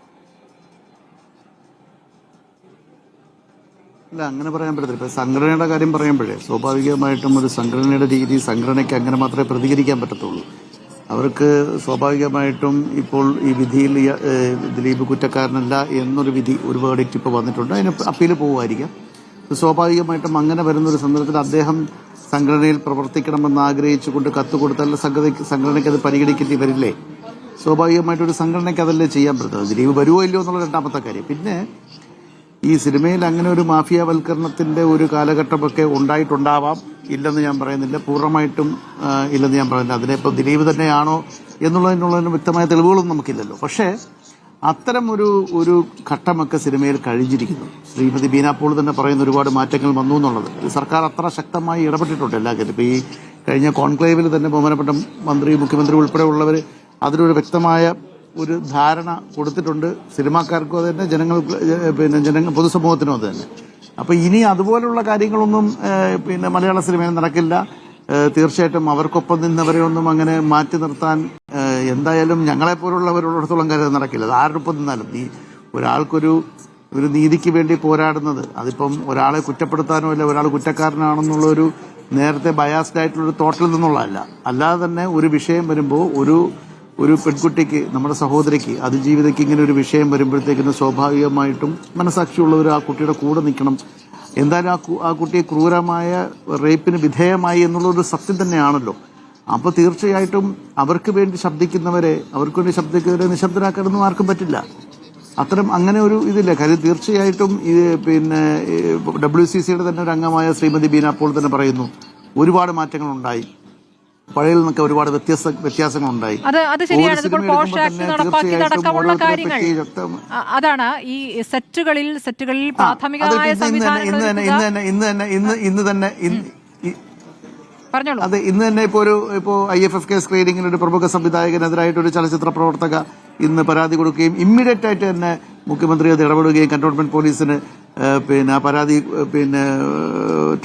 അല്ല, അങ്ങനെ പറയാൻ പറ്റത്തില്ല. ഇപ്പൊ സംഘടനയുടെ കാര്യം പറയുമ്പോഴേ സ്വാഭാവികമായിട്ടും ഒരു സംഘടനയുടെ രീതി, സംഘടനയ്ക്ക് അങ്ങനെ മാത്രമേ പ്രതികരിക്കാൻ പറ്റത്തുള്ളൂ. അവർക്ക് സ്വാഭാവികമായിട്ടും ഇപ്പോൾ ഈ വിധിയിൽ ദിലീപ് കുറ്റക്കാരനല്ല എന്നൊരു വിധി, ഒരു വേർഡിക്റ്റ് ഇപ്പോൾ വന്നിട്ടുണ്ട്. അതിന് അപ്പീൽ പോകുമായിരിക്കാം. സ്വാഭാവികമായിട്ടും അങ്ങനെ വരുന്നൊരു സന്ദർഭത്തിൽ അദ്ദേഹം സംഘടനയിൽ പ്രവർത്തിക്കണമെന്ന് ആഗ്രഹിച്ചുകൊണ്ട് കത്ത് കൊടുത്താൽ സംഘടനയ്ക്ക് അത് പരിഗണിക്കേണ്ടി വരില്ലേ? സ്വാഭാവികമായിട്ടൊരു സംഘടനയ്ക്ക് അതല്ലേ ചെയ്യാൻ പറ്റുന്നത്. ദിലീപ് വരുമോ ഇല്ലയോ എന്നുള്ള രണ്ടാമത്തെ കാര്യം. പിന്നെ ഈ സിനിമയിൽ അങ്ങനെ ഒരു മാഫിയാവൽക്കരണത്തിന്റെ ഒരു കാലഘട്ടമൊക്കെ ഉണ്ടായിട്ടുണ്ടാവാം, ഇല്ലെന്ന് ഞാൻ പറയുന്നില്ല, പൂർണ്ണമായിട്ടും ഇല്ലെന്ന് ഞാൻ പറയുന്നില്ല. അതിനിപ്പോൾ ദിലീപ് തന്നെയാണോ എന്നുള്ളതിനുള്ളതിന് വ്യക്തമായ തെളിവുകളൊന്നും നമുക്കില്ലല്ലോ. പക്ഷേ അത്തരം ഒരു ഘട്ടമൊക്കെ സിനിമയിൽ കഴിഞ്ഞിരിക്കുന്നു. ശ്രീമതി ബീന പോൾ തന്നെ പറയുന്ന ഒരുപാട് മാറ്റങ്ങൾ വന്നു എന്നുള്ളത്. സർക്കാർ അത്ര ശക്തമായി ഇടപെട്ടിട്ടുണ്ട് എല്ലാ കാര്യത്തിലും. ഇപ്പോൾ ഈ കഴിഞ്ഞ കോൺക്ലേവിൽ തന്നെ ബഹുമാനപ്പെട്ട മന്ത്രി, മുഖ്യമന്ത്രി ഉൾപ്പെടെ ഉള്ളവർ അതിനൊരു വ്യക്തമായ ഒരു ധാരണ കൊടുത്തിട്ടുണ്ട്. സിനിമാക്കാർക്കും അത് തന്നെ, ജനങ്ങൾ പൊതുസമൂഹത്തിനും അത് തന്നെ. അപ്പോൾ ഇനി അതുപോലുള്ള കാര്യങ്ങളൊന്നും മലയാള സിനിമയിൽ നടക്കില്ല. തീർച്ചയായിട്ടും അവർക്കൊപ്പം നിന്നവരെ ഒന്നും അങ്ങനെ മാറ്റി നിർത്താൻ എന്തായാലും ഞങ്ങളെപ്പോലുള്ളവരുള്ളിടത്തോളം കാര്യം നടക്കില്ല. അത് ആരോടൊപ്പം നിന്നാലും ഈ ഒരാൾക്കൊരു നീതിക്ക് വേണ്ടി പോരാടുന്നത്, അതിപ്പം ഒരാളെ കുറ്റപ്പെടുത്താനോ അല്ല ഒരാൾ കുറ്റക്കാരനാണെന്നുള്ളൊരു നേരത്തെ ബയാസ്ഡ് ആയിട്ടുള്ളൊരു തോട്ടിൽ നിന്നുള്ളതല്ല. അല്ലാതെ തന്നെ ഒരു വിഷയം വരുമ്പോൾ ഒരു പെൺകുട്ടിക്ക്, നമ്മുടെ സഹോദരിക്ക്, അതിജീവിതയ്ക്ക് ഇങ്ങനെ ഒരു വിഷയം വരുമ്പോഴത്തേക്കിന് സ്വാഭാവികമായിട്ടും മനസാക്ഷിയുള്ളവർ ആ കുട്ടിയുടെ കൂടെ നിൽക്കണം. എന്തായാലും ആ കുട്ടിയെ ക്രൂരമായ റേപ്പിന് വിധേയമായി എന്നുള്ളൊരു സത്യം തന്നെയാണല്ലോ. അപ്പോൾ തീർച്ചയായിട്ടും അവർക്ക് വേണ്ടി ശബ്ദിക്കുന്നവരെ നിശബ്ദരാക്കാനൊന്നും ആർക്കും പറ്റില്ല. അങ്ങനെ ഒരു ഇതില്ല. കാര്യം തീർച്ചയായിട്ടും WCCയുടെ തന്നെ ഒരു അംഗമായ ശ്രീമതി ബീന പോൾ തന്നെ പറയുന്നു, ഒരുപാട് മാറ്റങ്ങളുണ്ടായി, പഴയതിൽ നിന്നൊക്കെ ഒരുപാട് വ്യത്യാസങ്ങളുണ്ടായി. അത് ശരിയാണ്. ഇപ്പോൾ പോഷ് ആക്ട് നടപ്പാക്കിയതടക്കമുള്ള കാര്യങ്ങൾ അതാണ്. ഈ സെറ്റുകളിൽ പ്രാഥമികമായ അതെ, ഇന്ന് തന്നെ ഇപ്പോ IFFK സ്ക്രീനിങ്ങിൽ ഒരു പ്രമുഖ സംവിധായകനെതിരായിട്ട് ഒരു ചലച്ചിത്ര പ്രവർത്തക ഇന്ന് പരാതി കൊടുക്കുകയും ഇമ്മീഡിയറ്റ് ആയിട്ട് തന്നെ മുഖ്യമന്ത്രി അത് ഇടപെടുകയും കന്റോൺമെന്റ് പോലീസിന് ആ പരാതി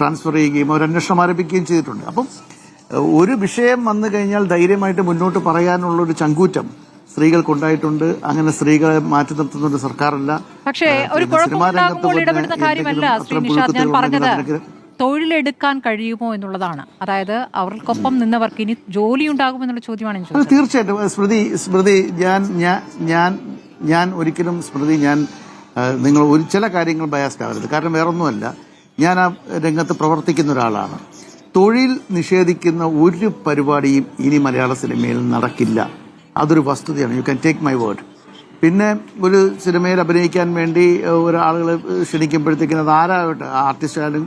ട്രാൻസ്ഫർ ചെയ്യുകയും ഒരു അന്വേഷണം ആരംഭിക്കുകയും ചെയ്തിട്ടുണ്ട്. അപ്പം ഒരു വിഷയം വന്നു കഴിഞ്ഞാൽ ധൈര്യമായിട്ട് മുന്നോട്ട് പറയാനുള്ള ഒരു ചങ്കൂറ്റം സ്ത്രീകൾക്കുണ്ടായിട്ടുണ്ട്. അങ്ങനെ സ്ത്രീകളെ മാറ്റി നിർത്തുന്ന ഒരു സർക്കാരല്ല. പക്ഷേ ഒരു കുഴപ്പമുണ്ടാകുമ്പോൾ ഇടപെടുന്ന കാര്യമല്ല ശ്രീ നിഷാദ്. ഞാൻ പറഞ്ഞത് തൊഴിലെടുക്കാൻ കഴിയുമോ എന്നുള്ളതാണ്. അതായത് അവർക്കൊപ്പം നിന്നവർക്ക് ഇനി ജോലി ഉണ്ടാകുമെന്നുള്ള ചോദ്യമാണ് എനിക്ക് ചോദിച്ചത്. തീർച്ചയായിട്ടും സ്മൃതി, ഞാൻ ഒരിക്കലും നിങ്ങൾ ചില കാര്യങ്ങൾ ബയാസ്ഡ് ആവരുത്. കാരണം വേറൊന്നുമല്ല, ഞാൻ ആ രംഗത്ത് പ്രവർത്തിക്കുന്ന ഒരാളാണ്. തൊഴിൽ നിഷേധിക്കുന്ന ഒരു പരിപാടിയും ഇനി മലയാള സിനിമയിൽ നടക്കില്ല. അതൊരു വസ്തുതയാണ്. You can take my word. പിന്നെ ഒരു സിനിമയിൽ അഭിനയിക്കാൻ വേണ്ടി ഒരാളുകൾ ക്ഷണിക്കുമ്പോഴത്തേക്കിന് അത് ആരാകട്ടെ, ആർട്ടിസ്റ്റായാലും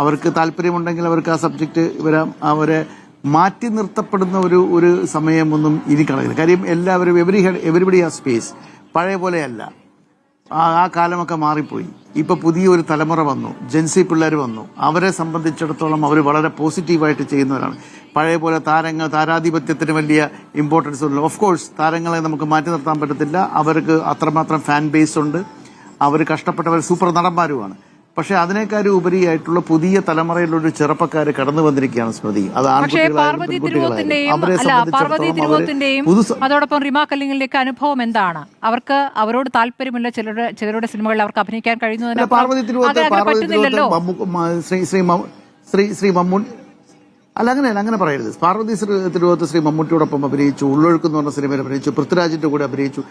അവർക്ക് താല്പര്യമുണ്ടെങ്കിൽ അവർക്ക് ആ സബ്ജക്റ്റ് വരാം. അവരെ മാറ്റി നിർത്തപ്പെടുന്ന ഒരു സമയമൊന്നും ഇനി കണക്കില്ല. കാര്യം എല്ലാവരും എവരിബഡി ആ സ്പേസ്. പഴയ പോലെയല്ല, ആ കാലമൊക്കെ മാറിപ്പോയി. ഇപ്പൊ പുതിയൊരു തലമുറ വന്നു, ജെൻസി പിള്ളേർ വന്നു. അവരെ സംബന്ധിച്ചിടത്തോളം അവർ വളരെ പോസിറ്റീവായിട്ട് ചെയ്യുന്നവരാണ്. പഴയ പോലെ താരാധിപത്യത്തിന് വലിയ ഇമ്പോർട്ടൻസ് ഉള്ളു. ഓഫ് കോഴ്സ് താരങ്ങളെ നമുക്ക് മാറ്റി നിർത്താൻ പറ്റത്തില്ല. അവർക്ക് അത്രമാത്രം ഫാൻ ബേസ് ഉണ്ട്. അവർ കഷ്ടപ്പെട്ടവർ സൂപ്പർ നടന്മാരുമാണ്. പക്ഷെ അതിനേക്കാൾ ഉപരിയായിട്ടുള്ള പുതിയ തലമുറയിലൊരു ചെറുപ്പക്കാര് കടന്നു വന്നിരിക്കുകയാണ് സ്മൃതി. അത് അതോടൊപ്പം റിമ കല്ലിങ്ങിലേക്ക് അനുഭവം എന്താണ്? അവരോട് താല്പര്യമില്ല ചിലരുടെ സിനിമകളിൽ അവർക്ക് അഭിനയിക്കാൻ കഴിയുന്നതിന് പാർവതി ശ്രീ മമ്മൂട്ടി അല്ല, അങ്ങനെ പറയരുത്. പാർവതി തിരുവോത്ത് ശ്രീ മമ്മൂട്ടിയോടൊപ്പം അഭിനയിച്ചു, ഉള്ളൊഴുക്ക് എന്ന് പറഞ്ഞ സിനിമയിൽ അഭിനയിച്ചു, പൃഥ്വിരാജിന്റെ കൂടെ അഭിനയിച്ചു.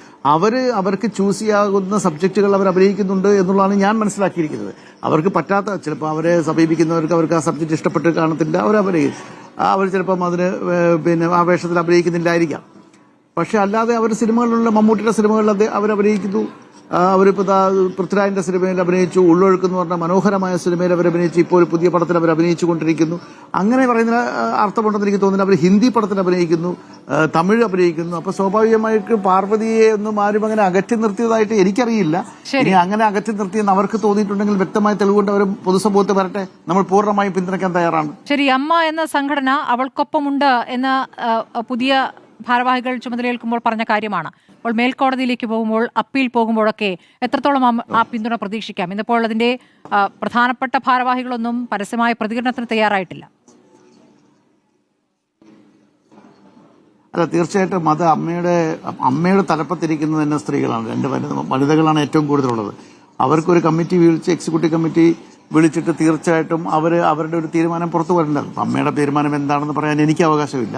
അവർക്ക് ചൂസ് ചെയ്യാവുന്ന സബ്ജക്റ്റുകൾ അവർ അഭിനയിക്കുന്നുണ്ട് എന്നുള്ളതാണ് ഞാൻ മനസ്സിലാക്കിയിരിക്കുന്നത്. അവർക്ക് പറ്റാത്ത, ചിലപ്പോൾ അവരെ സമീപിക്കുന്നവർക്ക് അവർക്ക് ആ സബ്ജക്റ്റ് ഇഷ്ടപ്പെട്ട് കാണത്തില്ല, അവർ ചിലപ്പം അതിന് ആ വേഷത്തിൽ അഭിനയിക്കുന്നില്ലായിരിക്കാം. പക്ഷെ അല്ലാതെ അവർ സിനിമകളിലുള്ള മമ്മൂട്ടിയുടെ സിനിമകളിൽ അവരഭിനയിക്കുന്നു. അവരിപ്പോൾ പൃഥ്വിരാജിന്റെ സിനിമയിൽ അഭിനയിച്ചു, ഉള്ളൊഴുക്ക് എന്ന് പറഞ്ഞ മനോഹരമായ സിനിമയിൽ അവർ അഭിനയിച്ചു. ഇപ്പോൾ ഒരു പുതിയ പടത്തിൽ അവർ അഭിനയിച്ചു കൊണ്ടിരിക്കുന്നു. അങ്ങനെ പറയുന്ന അർത്ഥമുണ്ടെന്ന് എനിക്ക് തോന്നുന്നു. അവർ ഹിന്ദി പടത്തിൽ അഭിനയിക്കുന്നു, തമിഴ് അഭിനയിക്കുന്നു. അപ്പൊ സ്വാഭാവികമായിട്ട് പാർവതിയെ ഒന്നും ആരും അങ്ങനെ അകറ്റി നിർത്തിയതായിട്ട് എനിക്കറിയില്ല. ഇനി അങ്ങനെ അകറ്റി നിർത്തിയെന്ന് അവർക്ക് തോന്നിയിട്ടുണ്ടെങ്കിൽ വ്യക്തമായ തെളിവുകൊണ്ട് അവർ പൊതുസമൂഹത്തെ വരട്ടെ, നമ്മൾ പൂർണ്ണമായും പിന്തുണയ്ക്കാൻ തയ്യാറാണ്. ശരി, അമ്മ എന്ന സംഘടന അവൾക്കൊപ്പമുണ്ട് എന്ന പുതിയ ഭാരവാഹികൾ ചുമതലയേൽക്കുമ്പോൾ പറഞ്ഞ കാര്യമാണ്. അപ്പോൾ മേൽക്കോടതിയിലേക്ക് പോകുമ്പോൾ, അപ്പീൽ പോകുമ്പോഴൊക്കെ എത്രത്തോളം ആ പിന്തുണ പ്രതീക്ഷിക്കാം? ഇന്നിപ്പോൾ അതിന്റെ പ്രധാനപ്പെട്ട ഭാരവാഹികളൊന്നും പരസ്യമായ പ്രതികരണത്തിന് തയ്യാറായിട്ടില്ല. അല്ല, തീർച്ചയായിട്ടും അത് അമ്മയുടെ തലപ്പത്തിരിക്കുന്നത് തന്നെ സ്ത്രീകളാണ്. 2 വനിതകളാണ് ഏറ്റവും കൂടുതലുള്ളത്. അവർക്കൊരു കമ്മിറ്റി വിളിച്ച് എക്സിക്യൂട്ടീവ് കമ്മിറ്റി വിളിച്ചിട്ട് തീർച്ചയായിട്ടും അവരുടെ ഒരു തീരുമാനം പുറത്തു വരേണ്ടത്. അമ്മയുടെ തീരുമാനം എന്താണെന്ന് പറയാൻ എനിക്ക് അവകാശമില്ല.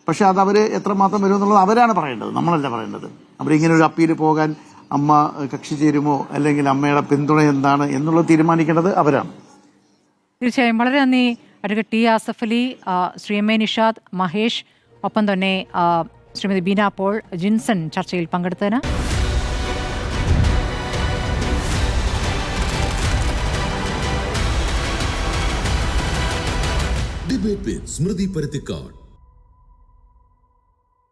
പക്ഷെ അത് അവർ എത്രമാത്രം വരുമെന്നുള്ളത് അവരാണ് പറയേണ്ടത്, നമ്മളല്ല പറയേണ്ടത്. അവരിങ്ങനെ ഒരു അപ്പീൽ പോകാൻ അമ്മ കക്ഷി ചേരുമോ അല്ലെങ്കിൽ അമ്മയുടെ പിന്തുണ എന്താണ് എന്നുള്ളത് തീരുമാനിക്കേണ്ടത് അവരാണ്. തീർച്ചയായും വളരെ നന്ദി advocate T Asaf Ali, Shri M A Nishad, Mahesh, ഒപ്പം തന്നെ ശ്രീമതി ബീന പോൾ, ജിൻസൺ ചർച്ചയിൽ പങ്കെടുത്തതിന്. ഡിബേറ്റ് വിത്ത് സ്മൃതി പരുത്തിക്കാട്.